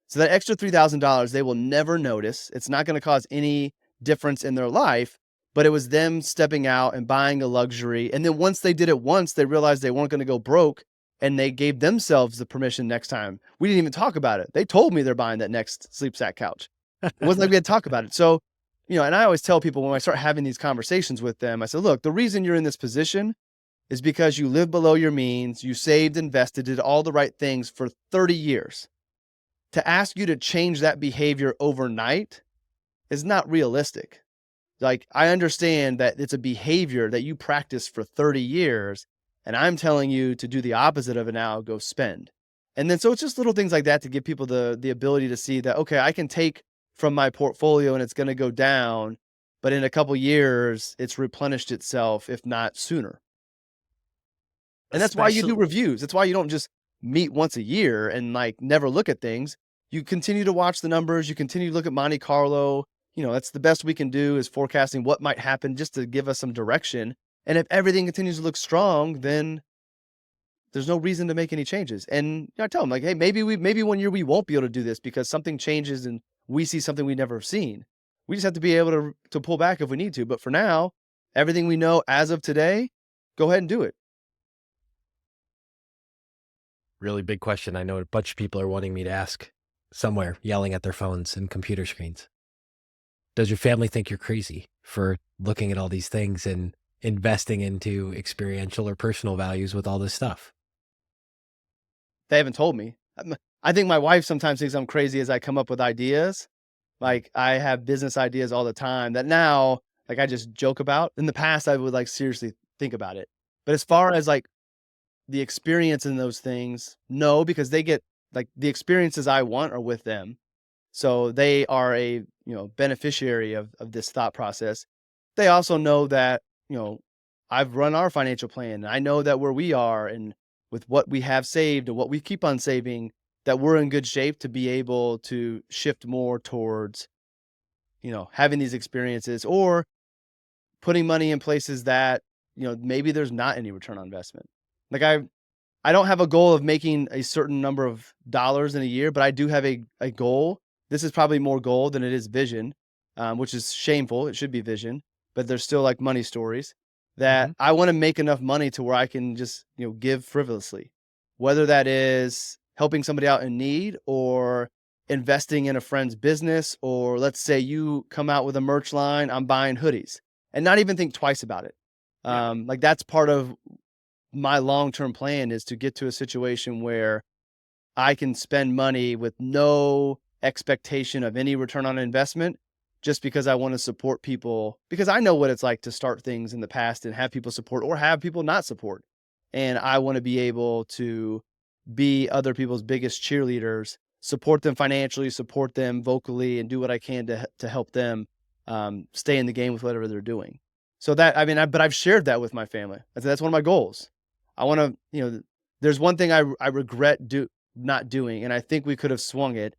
So that extra $3,000 they will never notice. It's not gonna cause any difference in their life, but it was them stepping out and buying a luxury, and then once they did it once, they realized they weren't gonna go broke, and they gave themselves the permission next time. We didn't even talk about it. They told me they're buying that next sleep sack couch. It wasn't like we had to talk about it. So, and I always tell people when I start having these conversations with them, I say, "Look, the reason you're in this position is because you live below your means, you saved, invested, did all the right things for 30 years. To ask you to change that behavior overnight is not realistic. Like, I understand that it's a behavior that you practiced for 30 years, and I'm telling you to do the opposite of it now, go spend." And then so it's just little things like that to give people the ability to see that, okay, I can take from my portfolio and it's going to go down, but in a couple years, it's replenished itself, if not sooner. And that's why you Especially, do reviews. That's why you don't just meet once a year and like never look at things. You continue to watch the numbers. You continue to look at Monte Carlo. That's the best we can do is forecasting what might happen just to give us some direction. And if everything continues to look strong, then there's no reason to make any changes. And I tell them like, hey, maybe one year we won't be able to do this because something changes and we see something we never have seen. We just have to be able to pull back if we need to. But for now, everything we know as of today, go ahead and do it. really big question. I know a bunch of people are wanting me to ask somewhere, yelling at their phones and computer screens. Does your family think you're crazy for looking at all these things and investing into experiential or personal values with all this stuff? They haven't told me. I think my wife sometimes thinks I'm crazy as I come up with ideas. Like, I have business ideas all the time that now, like, I just joke about. In the past, I would, like, seriously think about it. But as far as, like, the experience in those things, no, because they get like, the experiences I want are with them. So they are a, beneficiary of this thought process. They also know that, I've run our financial plan. I know that where we are and with what we have saved and what we keep on saving, that we're in good shape to be able to shift more towards, having these experiences or putting money in places that, maybe there's not any return on investment. Like I don't have a goal of making a certain number of dollars in a year, but I do have a goal. This is probably more goal than it is vision, which is shameful. It should be vision, but there's still like money stories that Mhm. I want to make enough money to where I can just, give frivolously, whether that is helping somebody out in need or investing in a friend's business, or let's say you come out with a merch line, I'm buying hoodies and not even think twice about it. Yeah. Like that's part of my long-term plan is to get to a situation where I can spend money with no expectation of any return on investment just because I want to support people because I know what it's like to start things in the past and have people support or have people not support. And I want to be able to be other people's biggest cheerleaders, support them financially, support them vocally, and do what I can to help them stay in the game with whatever they're doing. So that I mean, but I've shared that with my family. That's one of my goals. I want to, there's one thing I regret not doing, and I think we could have swung it.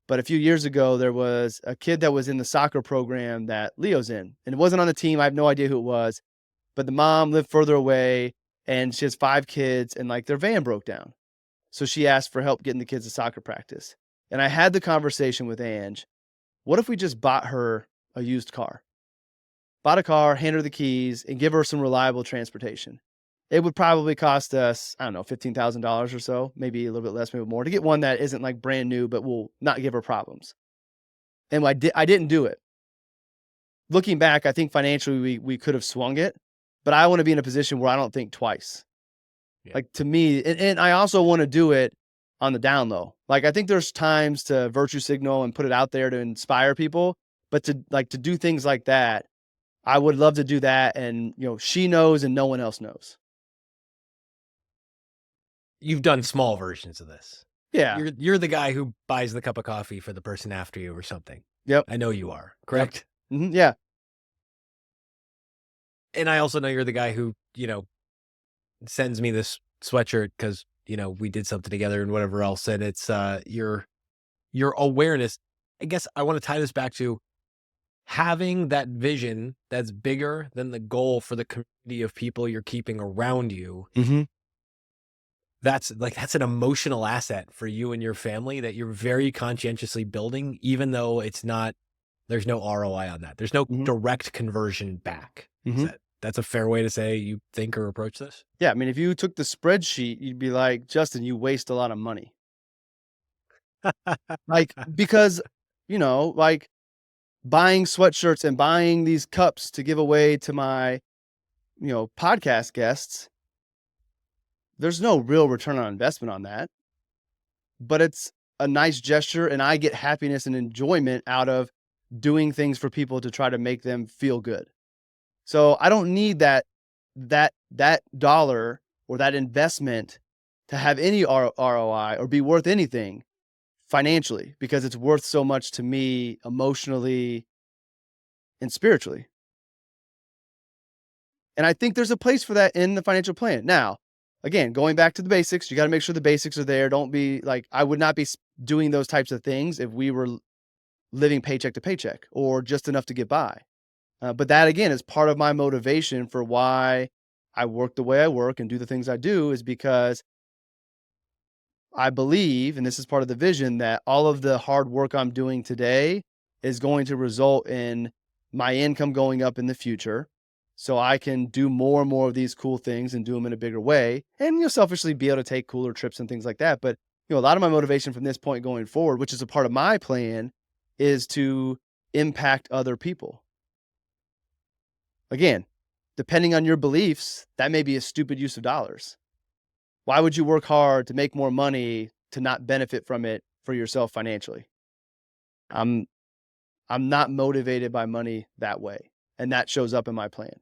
But a few years ago, there was a kid that was in the soccer program that Leo's in, and it wasn't on the team. I have no idea who it was, but the mom lived further away, and she has 5 kids, and like their van broke down. So she asked for help getting the kids to soccer practice. And I had the conversation with Ange. What if we just bought her a used car? Bought a car, hand her the keys, and give her some reliable transportation. It would probably cost us, I don't know, $15,000 or so, maybe a little bit less, maybe more, to get one that isn't like brand new, but will not give her problems. And I didn't do it. Looking back, I think financially we could have swung it, but I want to be in a position where I don't think twice. Yeah. Like to me, and I also want to do it on the down low. Like I think there's times to virtue signal and put it out there to inspire people, but to do things like that, I would love to do that. And she knows and no one else knows. You've done small versions of this. Yeah. You're the guy who buys the cup of coffee for the person after you or something. Yep. I know you are, correct? Yeah. And I also know you're the guy who, sends me this sweatshirt because, we did something together and whatever else. And it's your awareness. I guess I want to tie this back to having that vision that's bigger than the goal for the community of people you're keeping around you. Mm-hmm. That's an emotional asset for you and your family that you're very conscientiously building, even though there's no ROI on that. There's no direct conversion back. Mm-hmm. That's a fair way to say you think or approach this? Yeah. I mean, if you took the spreadsheet, you'd be like, Justin, you waste a lot of money. Like, because, like buying sweatshirts and buying these cups to give away to my, podcast guests, there's no real return on investment on that, but it's a nice gesture and I get happiness and enjoyment out of doing things for people to try to make them feel good. So I don't need that dollar or that investment to have any ROI or be worth anything financially because it's worth so much to me emotionally and spiritually. And I think there's a place for that in the financial plan. Now, again, going back to the basics, you got to make sure the basics are there. Don't be like, I would not be doing those types of things if we were living paycheck to paycheck or just enough to get by. But that, again, is part of my motivation for why I work the way I work and do the things I do is because I believe, and this is part of the vision, that all of the hard work I'm doing today is going to result in my income going up in the future. So I can do more and more of these cool things and do them in a bigger way and, selfishly be able to take cooler trips and things like that. But, a lot of my motivation from this point going forward, which is a part of my plan, is to impact other people. Again, depending on your beliefs, that may be a stupid use of dollars. Why would you work hard to make more money to not benefit from it for yourself financially? I'm not motivated by money that way. And that shows up in my plan.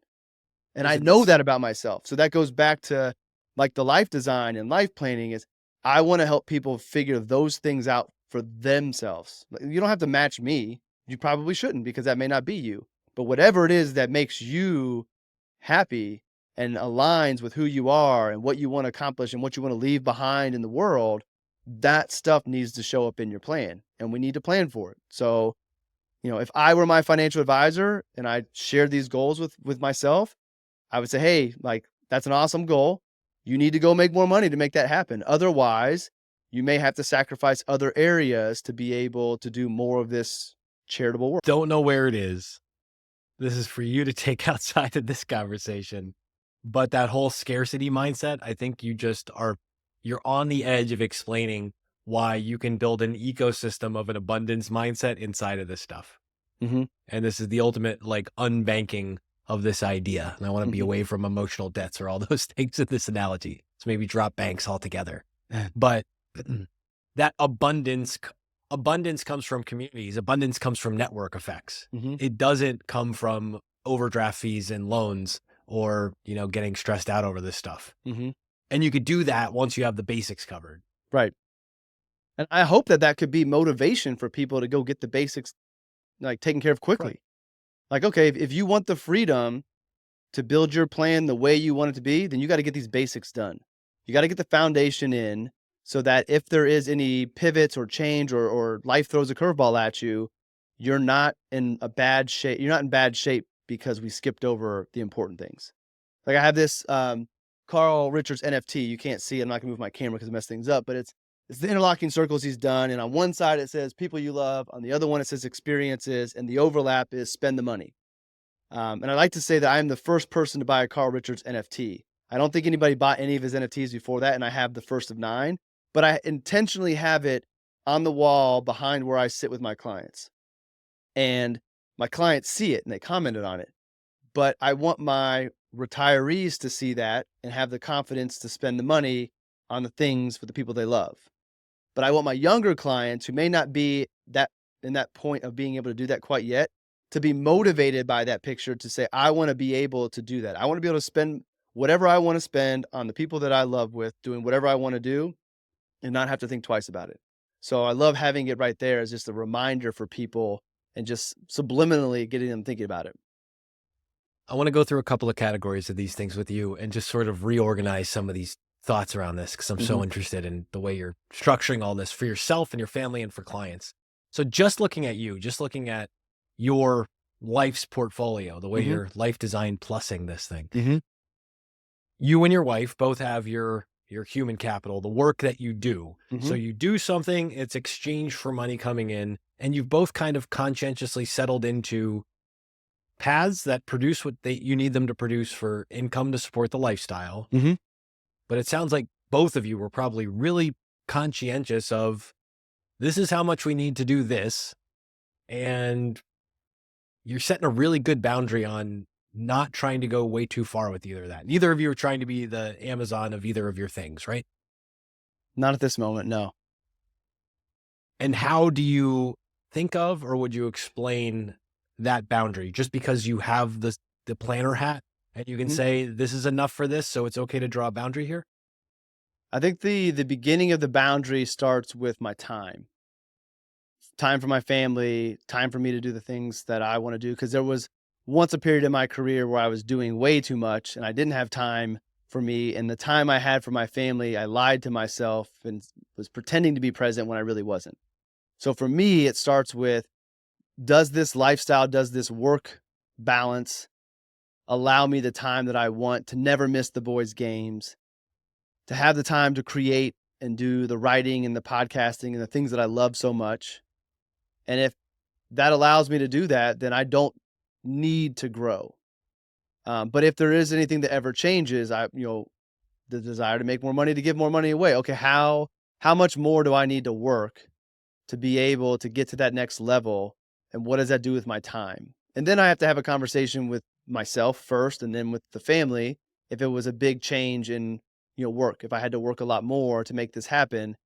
And I know that about myself. So that goes back to like the life design and life planning is I want to help people figure those things out for themselves. You don't have to match me. You probably shouldn't, because that may not be you. But whatever it is that makes you happy and aligns with who you are and what you want to accomplish and what you want to leave behind in the world, that stuff needs to show up in your plan, and we need to plan for it. So, if I were my financial advisor and I shared these goals with myself, I would say, hey, like, that's an awesome goal. You need to go make more money to make that happen. Otherwise, you may have to sacrifice other areas to be able to do more of this charitable work. Don't know where it is. This is for you to take outside of this conversation. But that whole scarcity mindset, I think you're on the edge of explaining why you can build an ecosystem of an abundance mindset inside of this stuff. Mm-hmm. And this is the ultimate like unbanking of this idea. And I want to be Mhm. away from emotional debts or all those things in this analogy. So maybe drop banks altogether. But that abundance comes from communities. Abundance comes from network effects. Mm-hmm. It doesn't come from overdraft fees and loans or, getting stressed out over this stuff. Mm-hmm. And you could do that once you have the basics covered. Right. And I hope that could be motivation for people to go get the basics like taken care of quickly. Right. Like, okay, if you want the freedom to build your plan the way you want it to be, then you got to get these basics done. You got to get the foundation in so that if there is any pivots or change or life throws a curveball at you, you're not in a bad shape. You're not in bad shape because we skipped over the important things. Like I have this Carl Richards NFT. You can't see it. I'm not gonna move my camera because it messed things up, but it's the interlocking circles he's done. And on one side it says people you love. On the other one it says experiences. And the overlap is spend the money. And I like to say that I am the first person to buy a Carl Richards NFT. I don't think anybody bought any of his NFTs before that, and I have the first of 9. But I intentionally have it on the wall behind where I sit with my clients. And my clients see it and they commented on it. But I want my retirees to see that and have the confidence to spend the money on the things for the people they love. But I want my younger clients who may not be that in that point of being able to do that quite yet to be motivated by that picture to say, I want to be able to do that. I want to be able to spend whatever I want to spend on the people that I love with, doing whatever I want to do and not have to think twice about it. So I love having it right there as just a reminder for people and just subliminally getting them thinking about it. I want to go through a couple of categories of these things with you and just sort of reorganize some of these thoughts around this because I'm so interested in the way you're structuring all this for yourself and your family and for clients. So just looking at your life's portfolio, the way your life design plussing this thing, you and your wife both have your human capital, the work that you do. So you do something, it's exchange for money coming in, and you've both kind of conscientiously settled into paths that produce what you need them to produce for income to support the lifestyle. But it sounds like both of you were probably really conscientious of this is how much we need to do this. And you're setting a really good boundary on not trying to go way too far with either of that. Neither of you are trying to be the Amazon of either of your things, right? Not at this moment, no. And how do you think of, or would you explain that boundary? Just because you have the planner hat and you can say, this is enough for this, so it's okay to draw a boundary here? I think the beginning of the boundary starts with my time. Time for my family, time for me to do the things that I want to do. Because there was once a period in my career where I was doing way too much and I didn't have time for me. And the time I had for my family, I lied to myself and was pretending to be present when I really wasn't. So for me, it starts with, does this lifestyle, does this work balance allow me the time that I want to never miss the boys' games, to have the time to create and do the writing and the podcasting and the things that I love so much? And if that allows me to do that, then I don't need to grow. But if there is anything that ever changes, the desire to make more money, to give more money away. Okay, how much more do I need to work to be able to get to that next level? And what does that do with my time? And then I have to have a conversation with myself first and then with the family. If it was a big change in, work, if I had to work a lot more to make this happen,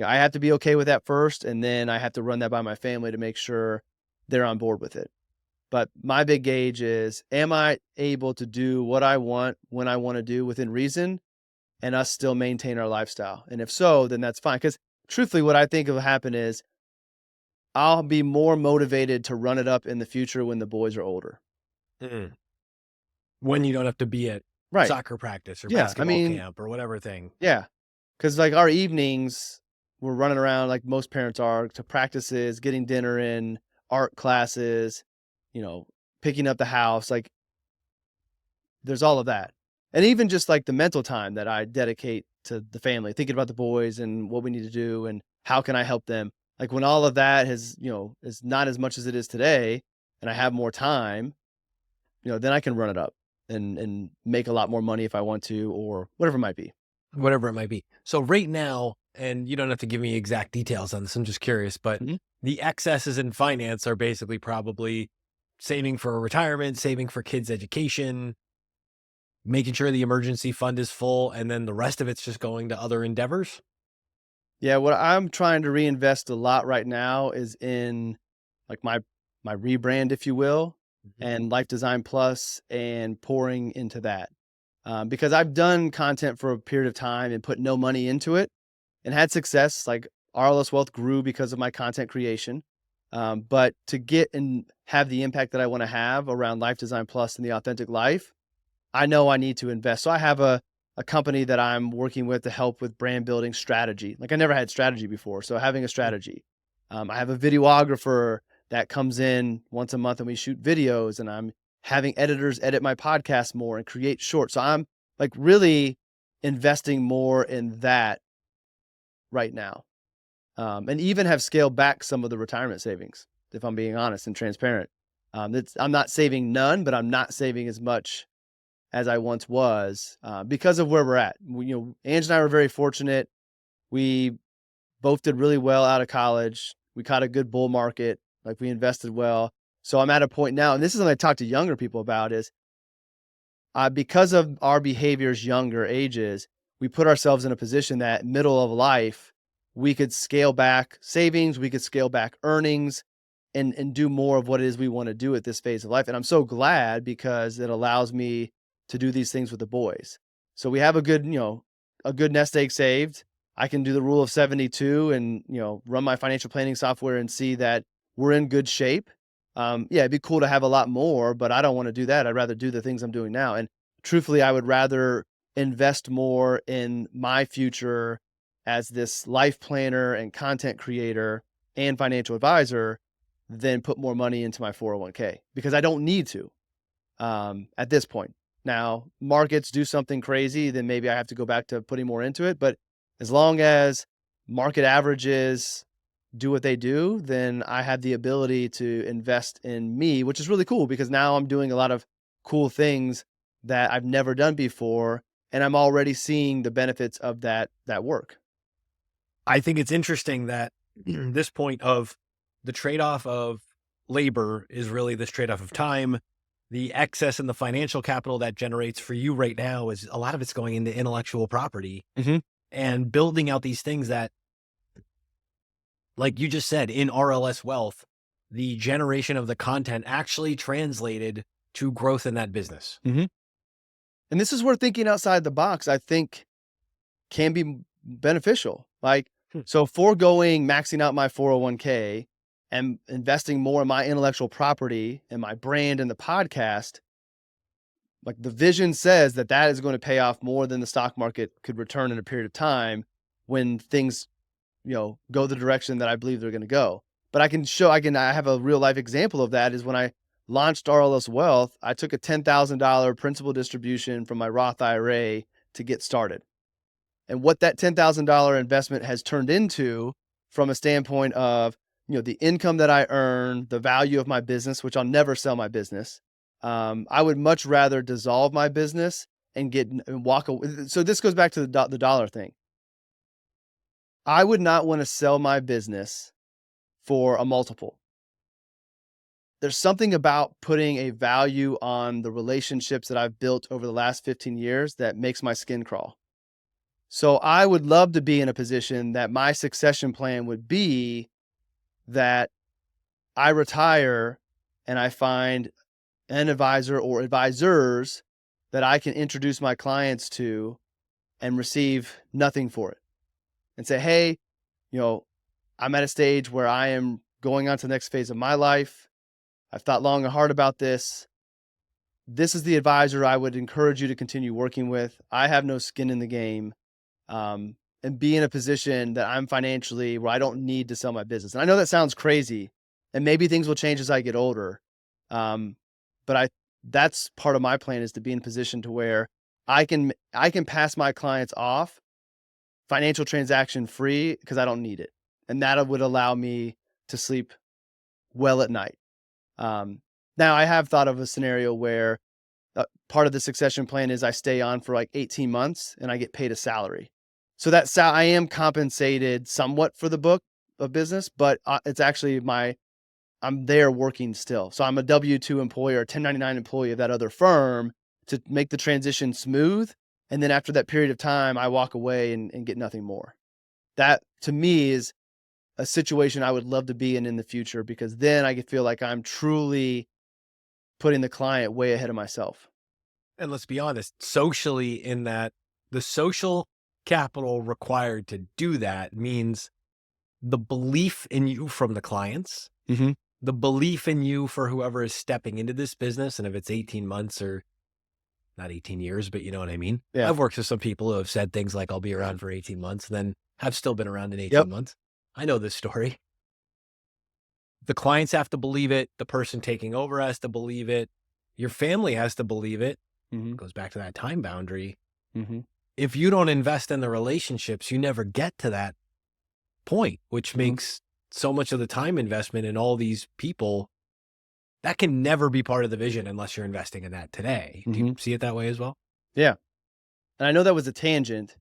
I have to be okay with that first. And then I have to run that by my family to make sure they're on board with it. But my big gauge is, am I able to do what I want when I want to do within reason and us still maintain our lifestyle? And if so, then that's fine. Because truthfully, what I think will happen is I'll be more motivated to run it up in the future when the boys are older. Mm. When you don't have to be at Right. soccer practice or Yeah. I basketball mean, camp or whatever thing. yeah. Cause like our evenings, we're running around like most parents are to practices, getting dinner in, art classes, picking up the house. Like there's all of that. And even just like the mental time that I dedicate to the family, thinking about the boys and what we need to do and how can I help them. Like when all of that is not as much as it is today and I have more time, then I can run it up and make a lot more money if I want to, or whatever it might be. Whatever it might be. So right now, and you don't have to give me exact details on this, I'm just curious, but Mhm. the excesses in finance are basically probably saving for retirement, saving for kids' education, making sure the emergency fund is full, and then the rest of it's just going to other endeavors. Yeah, what I'm trying to reinvest a lot right now is in like my rebrand, if you will, and Life Design Plus and pouring into that. Because I've done content for a period of time and put no money into it and had success. Like RLS Wealth grew because of my content creation. But to get and have the impact that I want to have around Life Design Plus and the authentic life, I know I need to invest. So I have a company that I'm working with to help with brand building strategy. Like I never had strategy before. So having a strategy. I have a videographer that comes in once a month and we shoot videos, and I'm having editors edit my podcast more and create shorts. So I'm like really investing more in that right now. And even have scaled back some of the retirement savings, if I'm being honest and transparent. I'm not saving none, but I'm not saving as much as I once was, because of where we're at. Ange and I were very fortunate. We both did really well out of college. We caught a good bull market. Like we invested well. So I'm at a point now, and this is what I talk to younger people about is, because of our behaviors, younger ages, we put ourselves in a position that middle of life, we could scale back savings, we could scale back earnings and do more of what it is we want to do at this phase of life. And I'm so glad because it allows me to do these things with the boys. So we have a good nest egg saved. I can do the rule of 72 and, run my financial planning software and see that we're in good shape. Yeah, it'd be cool to have a lot more, but I don't want to do that. I'd rather do the things I'm doing now. And truthfully, I would rather invest more in my future as this life planner and content creator and financial advisor than put more money into my 401k because I don't need to, at this point. Now, markets do something crazy, then maybe I have to go back to putting more into it. But as long as market averages do what they do, then I have the ability to invest in me, which is really cool because now I'm doing a lot of cool things that I've never done before. And I'm already seeing the benefits of that work. I think it's interesting that this point of the trade-off of labor is really this trade-off of time. The excess in the financial capital that generates for you right now is a lot of it's going into intellectual property and building out these things that, like you just said, in RLS Wealth, the generation of the content actually translated to growth in that business. And this is where thinking outside the box, I think, can be beneficial. Like, so foregoing maxing out my 401k and investing more in my intellectual property and my brand and the podcast, like the vision says that is going to pay off more than the stock market could return in a period of time when things, go the direction that I believe they're going to go. But I have a real life example of that is when I launched RLS Wealth, I took a $10,000 principal distribution from my Roth IRA to get started. And what that $10,000 investment has turned into from a standpoint of, the income that I earn, the value of my business, which I'll never sell my business. I would much rather dissolve my business and walk away. So this goes back to the dollar thing. I would not want to sell my business for a multiple. There's something about putting a value on the relationships that I've built over the last 15 years that makes my skin crawl. So I would love to be in a position that my succession plan would be that I retire and I find an advisor or advisors that I can introduce my clients to and receive nothing for it and say, hey, I'm at a stage where I am going on to the next phase of my life. I've thought long and hard about this. This is the advisor I would encourage you to continue working with. I have no skin in the game, and be in a position that I'm financially where I don't need to sell my business. And I know that sounds crazy, and maybe things will change as I get older. Um, but that's part of my plan, is to be in a position to where I can pass my clients off financial transaction free, because I don't need it. And that would allow me to sleep well at night. Now I have thought of a scenario where part of the succession plan is I stay on for like 18 months and I get paid a salary. So I am compensated somewhat for the book of business, but it's actually I'm there working still. So I'm a W-2 employee or 1099 employee of that other firm to make the transition smooth. And then after that period of time, I walk away and get nothing more. That to me is a situation I would love to be in the future, because then I could feel like I'm truly putting the client way ahead of myself. And let's be honest, socially, in that the social capital required to do that means the belief in you from the clients, Mm-hmm. the belief in you for whoever is stepping into this business. And if it's 18 months or not 18 years, but you know what I mean? Yeah. I've worked with some people who have said things like, I'll be around for 18 months, then have still been around in 18 Yep. months. I know this story. The clients have to believe it. The person taking over has to believe it. Your family has to believe it. Mm-hmm. It goes back to that time boundary. Mm-hmm. If you don't invest in the relationships, you never get to that point, which Mhm. makes so much of the time investment in all these people, that can never be part of the vision unless you're investing in that today. Do you see it that way as well? Yeah. And I know that was a tangent,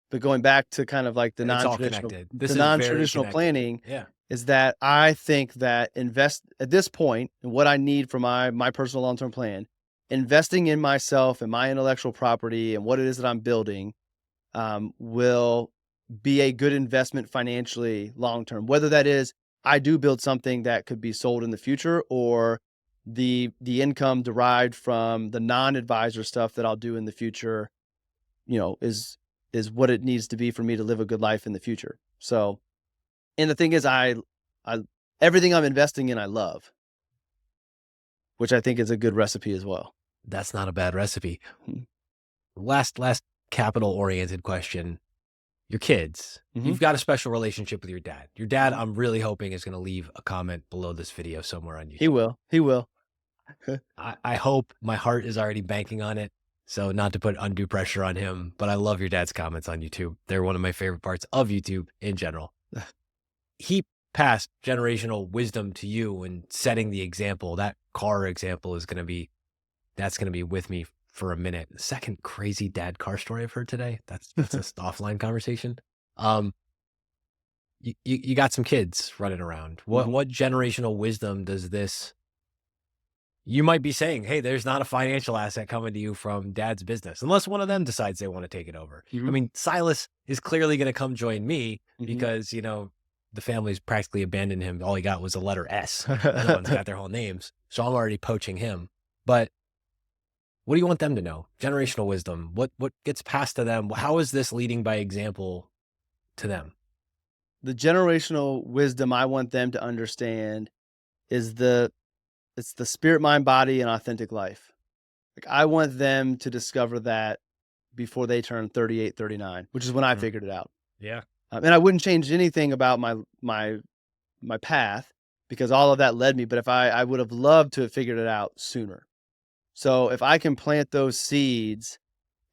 but going back to kind of like the It's all non-traditional, connected. This the is very non-traditional connected. planning Yeah. is that I think that at this point, and what I need for my personal long-term plan, investing in myself and my intellectual property and what it is that I'm building, will be a good investment financially long-term. Whether that is I do build something that could be sold in the future, or the income derived from the non-advisor stuff that I'll do in the future, is what it needs to be for me to live a good life in the future. So, and the thing is, I everything I'm investing in, I love, which I think is a good recipe as well. That's not a bad recipe. Hmm. Last capital oriented question. Your kids, Mhm. you've got a special relationship with your dad. Your dad, I'm really hoping, is going to leave a comment below this video somewhere on YouTube. He will. He will. I hope. My heart is already banking on it. So not to put undue pressure on him, but I love your dad's comments on YouTube. They're one of my favorite parts of YouTube in general. He passed generational wisdom to you and setting the example. That car example is that's going to be with me for a minute. The second crazy dad car story I've heard today. That's an offline conversation. You got some kids running around. What generational wisdom does this? You might be saying, hey, there's not a financial asset coming to you from dad's business, unless one of them decides they want to take it over. I mean, Silas is clearly going to come join me because, the family's practically abandoned him. All he got was a letter S. The other one's got their whole names. So I'm already poaching him. But what do you want them to know? Generational wisdom. What gets passed to them? How is this leading by example to them? The generational wisdom I want them to understand is it's the spirit, mind, body, and authentic life. Like, I want them to discover that before they turn 38, 39, which is when I figured it out. Yeah. And I wouldn't change anything about my path, because all of that led me. But if I would have loved to have figured it out sooner. So if I can plant those seeds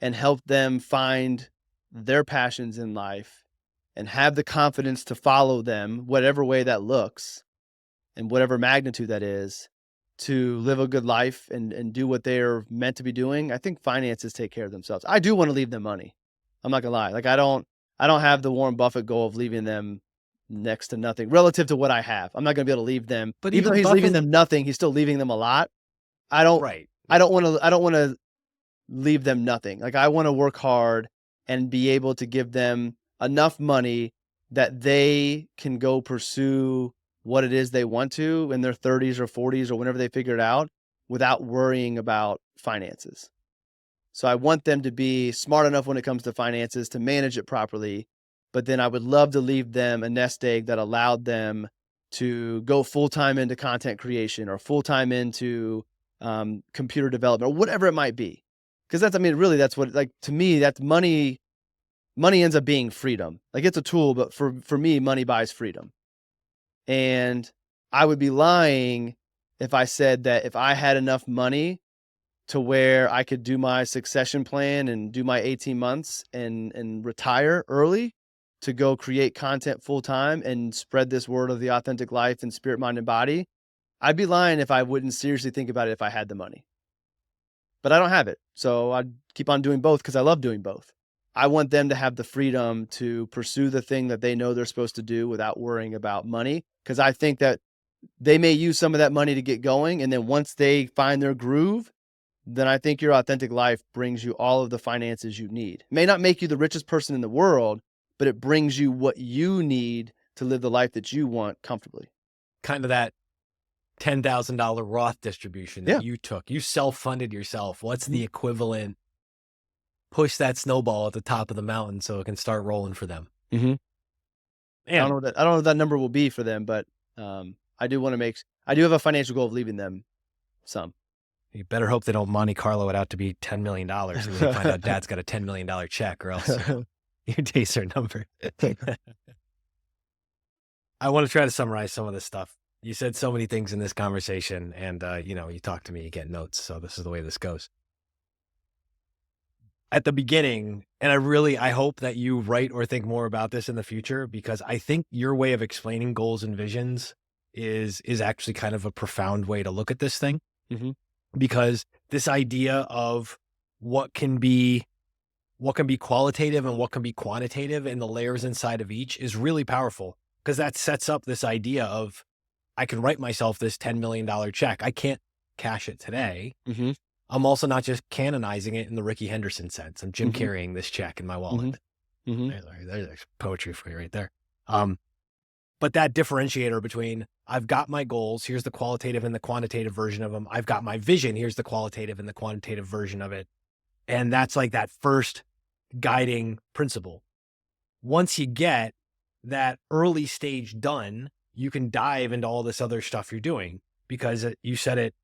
and help them find their passions in life and have the confidence to follow them, whatever way that looks and whatever magnitude that is, to live a good life and do what they're meant to be doing, I think finances take care of themselves. I do want to leave them money. I'm not gonna lie. Like, I don't have the Warren Buffett goal of leaving them next to nothing relative to what I have. I'm not gonna be able to leave them. But even though he's leaving them nothing, he's still leaving them a lot. I don't want to leave them nothing. Like, I want to work hard and be able to give them enough money that they can go pursue what it is they want to in their 30s or 40s or whenever they figure it out, without worrying about finances. So I want them to be smart enough when it comes to finances to manage it properly, but then I would love to leave them a nest egg that allowed them to go full-time into content creation or full-time into computer development or whatever it might be. Because that's, I mean, really, that's what, like, to me, that's money. Money ends up being freedom. Like, it's a tool, but for me, money buys freedom. And I would be lying if I said that if I had enough money to where I could do my succession plan and do my 18 months and retire early to go create content full time and spread this word of the authentic life and spirit, mind, and body, I'd be lying if I wouldn't seriously think about it if I had the money. But I don't have it. So I'd keep on doing both because I love doing both. I want them to have the freedom to pursue the thing that they know they're supposed to do without worrying about money. Because I think that they may use some of that money to get going. And then once they find their groove, then I think your authentic life brings you all of the finances you need. It may not make you the richest person in the world, but it brings you what you need to live the life that you want comfortably. Kind of that $10,000 Roth distribution that you took. You self-funded yourself. What's the equivalent? Push that snowball at the top of the mountain so it can start rolling for them. Mm-hmm. I don't know what that number will be for them, but I do have a financial goal of leaving them some. You better hope they don't Monte Carlo it out to be $10 million and then you find out dad's got a $10 million check, or else your days are numbered. I want to try to summarize some of this stuff. You said so many things in this conversation, and you talk to me, you get notes. So this is the way this goes. At the beginning, and I hope that you write or think more about this in the future, because I think your way of explaining goals and visions is actually kind of a profound way to look at this thing. Mm-hmm. Because this idea of what can be qualitative and what can be quantitative and the layers inside of each is really powerful, because that sets up this idea of, I can write myself this $10 million check. I can't cash it today. Mm-hmm. I'm also not just canonizing it in the Ricky Henderson sense. I'm Jim carrying this check in my wallet. Mm-hmm. There's poetry for you right there. But that differentiator between, I've got my goals, here's the qualitative and the quantitative version of them. I've got my vision, here's the qualitative and the quantitative version of it. And that's like that first guiding principle. Once you get that early stage done, you can dive into all this other stuff you're doing, because you said it,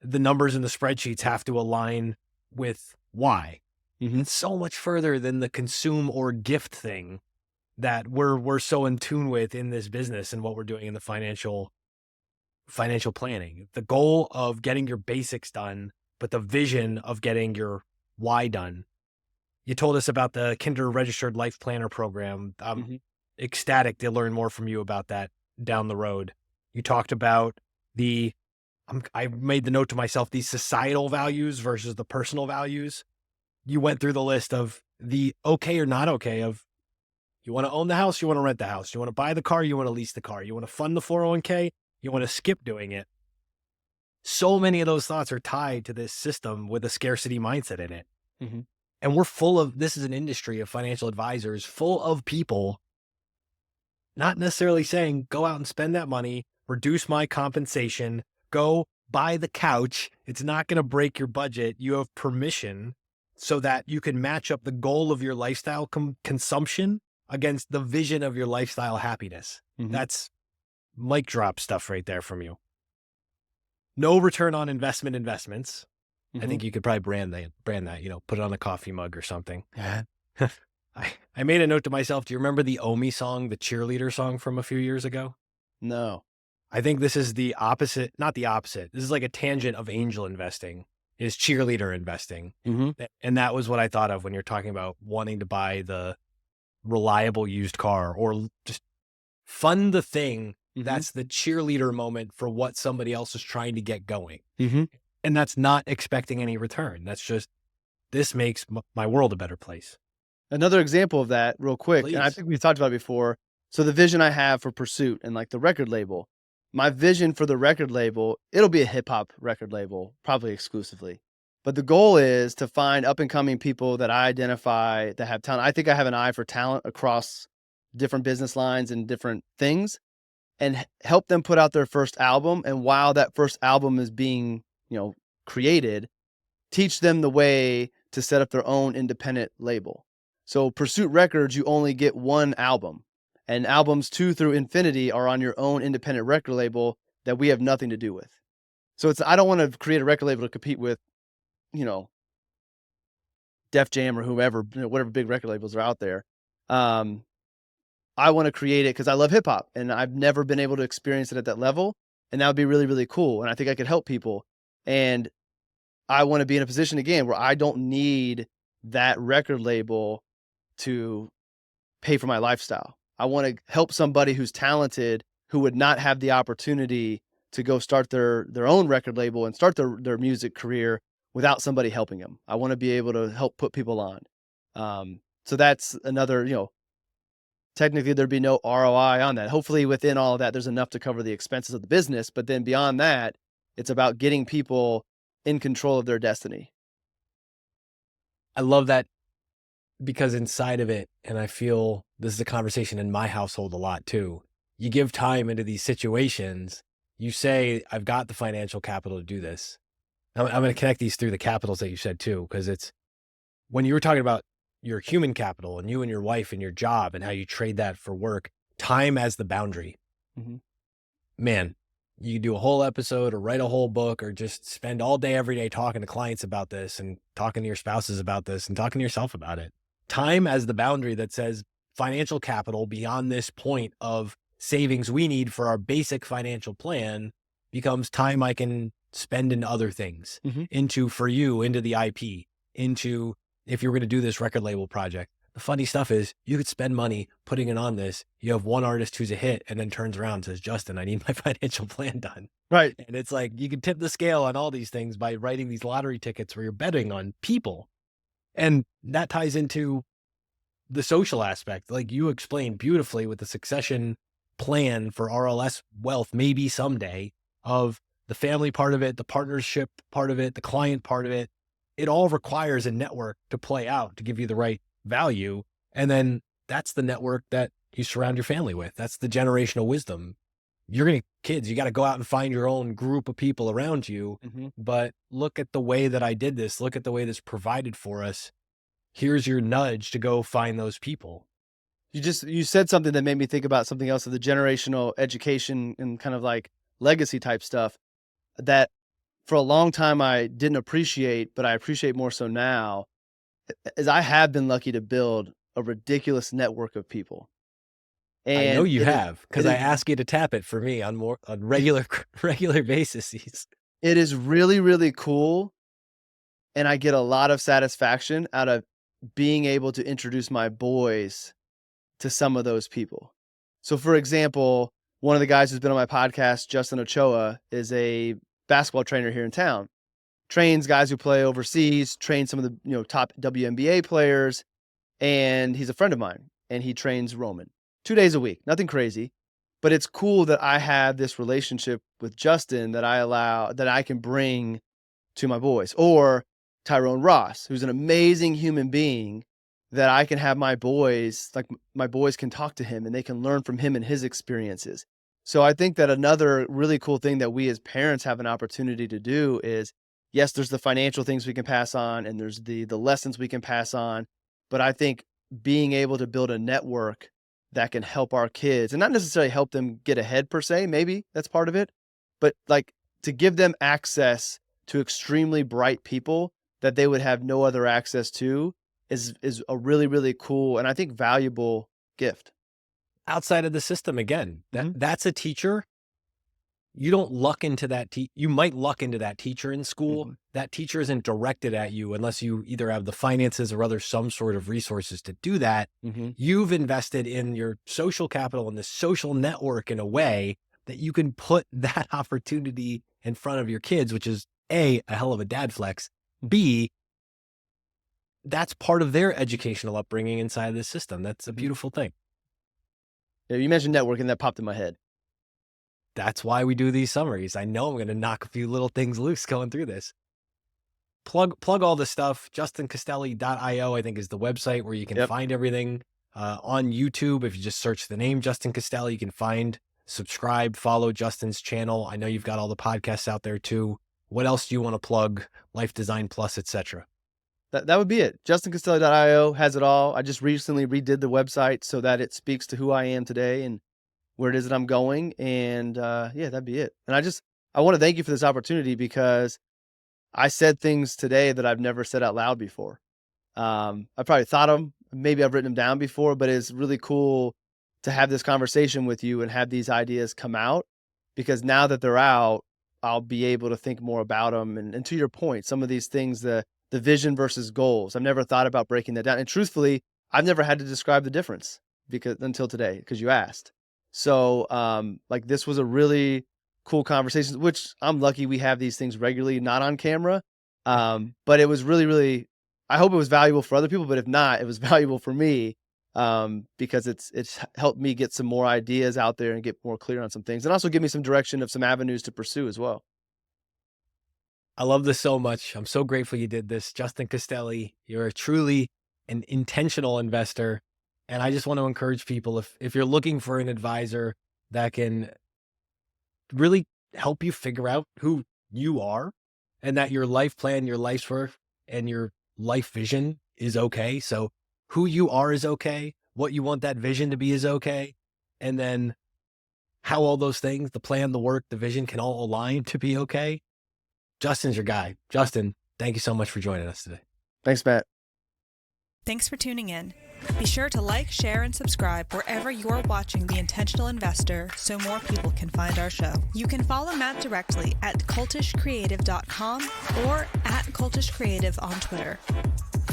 the numbers in the spreadsheets have to align with why. Mm-hmm. It's so much further than the consume or gift thing that we're so in tune with in this business and what we're doing in the financial planning. The goal of getting your basics done, but the vision of getting your why done. You told us about the Kinder Registered Life Planner program. I'm ecstatic to learn more from you about that down the road. You talked about I made the note to myself, these societal values versus the personal values. You went through the list of the okay or not okay of, you want to own the house, you want to rent the house, you want to buy the car, you want to lease the car, you want to fund the 401k, you want to skip doing it. So many of those thoughts are tied to this system with a scarcity mindset in it. Mm-hmm. And this is an industry of financial advisors full of people not necessarily saying, go out and spend that money, reduce my compensation, go buy the couch. It's not going to break your budget. You have permission so that you can match up the goal of your lifestyle consumption against the vision of your lifestyle happiness. Mm-hmm. That's mic drop stuff right there from you. No return on investments. I think you could probably brand that, put it on a coffee mug or something. Yeah. I made a note to myself. Do you remember the Omi song, the cheerleader song from a few years ago? No. I think this is the opposite, not the opposite. This is like a tangent of angel investing, is cheerleader investing. Mm-hmm. And that was what I thought of when you're talking about wanting to buy the reliable used car, or just fund the thing that's the cheerleader moment for what somebody else is trying to get going. Mm-hmm. And that's not expecting any return. That's just, this makes my world a better place. Another example of that real quick, Please. and I think we've talked about it before. So the vision I have for Pursuit and like the record label, my vision for the record label, it'll be a hip hop record label, probably exclusively. But the goal is to find up and coming people that I identify that have talent. I think I have an eye for talent across different business lines and different things, and help them put out their first album. And while that first album is being, created, teach them the way to set up their own independent label. So Pursuit Records, you only get one album, and albums 2 through infinity are on your own independent record label that we have nothing to do with. So I don't want to create a record label to compete with, you know, Def Jam or whoever, whatever big record labels are out there. I want to create it because I love hip hop and I've never been able to experience it at that level. And that would be really, really cool. And I think I could help people. And I want to be in a position again where I don't need that record label to pay for my lifestyle. I want to help somebody who's talented who would not have the opportunity to go start their own record label and start their music career without somebody helping them. I want to be able to help put people on. So that's another, technically there'd be no ROI on that. Hopefully within all of that, there's enough to cover the expenses of the business. But then beyond that, it's about getting people in control of their destiny. I love that because inside of it, and I feel this is a conversation in my household a lot too. You give time into these situations. You say, I've got the financial capital to do this. I'm going to connect these through the capitals that you said too, because it's when you were talking about your human capital and you and your wife and your job and how you trade that for work, time as the boundary. Mm-hmm. Man, you do a whole episode or write a whole book or just spend all day, every day talking to clients about this and talking to your spouses about this and talking to yourself about it. Time as the boundary that says financial capital beyond this point of savings we need for our basic financial plan becomes time I can spend in other things, into for you, into the IP, into if you're going to do this record label project. The funny stuff is you could spend money putting it on this. You have one artist who's a hit and then turns around and says, Justin, I need my financial plan done. Right. And it's like, you can tip the scale on all these things by writing these lottery tickets where you're betting on people. And that ties into the social aspect. Like you explained beautifully with the succession plan for RLS Wealth, maybe someday, of the family part of it, the partnership part of it, the client part of it. It all requires a network to play out to give you the right value. And then that's the network that you surround your family with. That's the generational wisdom. You're going to kids, you got to go out and find your own group of people around you. But look at the way that I did this. Look at the way this provided for us. Here's your nudge to go find those people. You said something that made me think about something else of the generational education and kind of like legacy type stuff that for a long time I didn't appreciate, but I appreciate more so now, is I have been lucky to build a ridiculous network of people. And I know you have, because I ask you to tap it for me on regular basis. It is really, really cool. And I get a lot of satisfaction out of being able to introduce my boys to some of those people. So for example, one of the guys who's been on my podcast, Justin Ochoa, is a basketball trainer here in town. Trains guys who play overseas, trains some of the top WNBA players, and he's a friend of mine. And he trains Roman 2 days a week, nothing crazy, but it's cool that I have this relationship with Justin that I can bring to my boys. Or Tyrone Ross, who's an amazing human being that I can have my boys can talk to him and they can learn from him and his experiences. So I think that another really cool thing that we as parents have an opportunity to do is, yes, there's the financial things we can pass on and there's the lessons we can pass on. But I think being able to build a network that can help our kids and not necessarily help them get ahead per se, maybe that's part of it, but like to give them access to extremely bright people that they would have no other access to is a really, really cool and I think valuable gift. Outside of the system, again, that's a teacher. You don't luck into that. You might luck into that teacher in school. That teacher isn't directed at you unless you either have the finances or some sort of resources to do that. You've invested in your social capital and the social network in a way that you can put that opportunity in front of your kids, which is A, a hell of a dad flex. B, that's part of their educational upbringing inside of this system. That's a beautiful thing. Yeah, you mentioned networking, that popped in my head. That's why we do these summaries. I know I'm going to knock a few little things loose going through this. Plug all the stuff. JustinCastelli.io, I think, is the website where you can find everything. On YouTube, if you just search the name Justin Castelli, you can subscribe, follow Justin's channel. I know you've got all the podcasts out there too. What else do you want to plug? Life Design Plus, etc. that would be it. JustinCastelli.io has it all. I just recently redid the website so that it speaks to who I am today and where it is that I'm going. And yeah, that'd be it. And I want to thank you for this opportunity because I said things today that I've never said out loud before. I probably thought them, maybe I've written them down before, but it's really cool to have this conversation with you and have these ideas come out, because now that they're out, I'll be able to think more about them. And to your point, some of these things, the vision versus goals, I've never thought about breaking that down. And truthfully, I've never had to describe the difference until today, because you asked. So, like, this was a really cool conversation, which I'm lucky we have these things regularly, not on camera. But it was really, really, I hope it was valuable for other people, but if not, it was valuable for me, because it's helped me get some more ideas out there and get more clear on some things, and also give me some direction of some avenues to pursue as well. I love this so much. I'm so grateful you did this. Justin Castelli, you're truly an intentional investor. And I just want to encourage people, if you're looking for an advisor that can really help you figure out who you are and that your life plan, your life's work, and your life vision is okay. So who you are is okay. What you want that vision to be is okay. And then how all those things, the plan, the work, the vision, can all align to be okay. Justin's your guy. Justin, thank you so much for joining us today. Thanks, Matt. Thanks for tuning in. Be sure to like, share, and subscribe wherever you're watching The Intentional Investor so more people can find our show. You can follow Matt directly at cultishcreative.com or at cultishcreative on Twitter.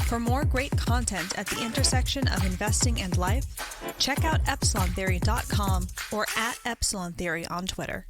For more great content at the intersection of investing and life, check out epsilontheory.com or at epsilontheory on Twitter.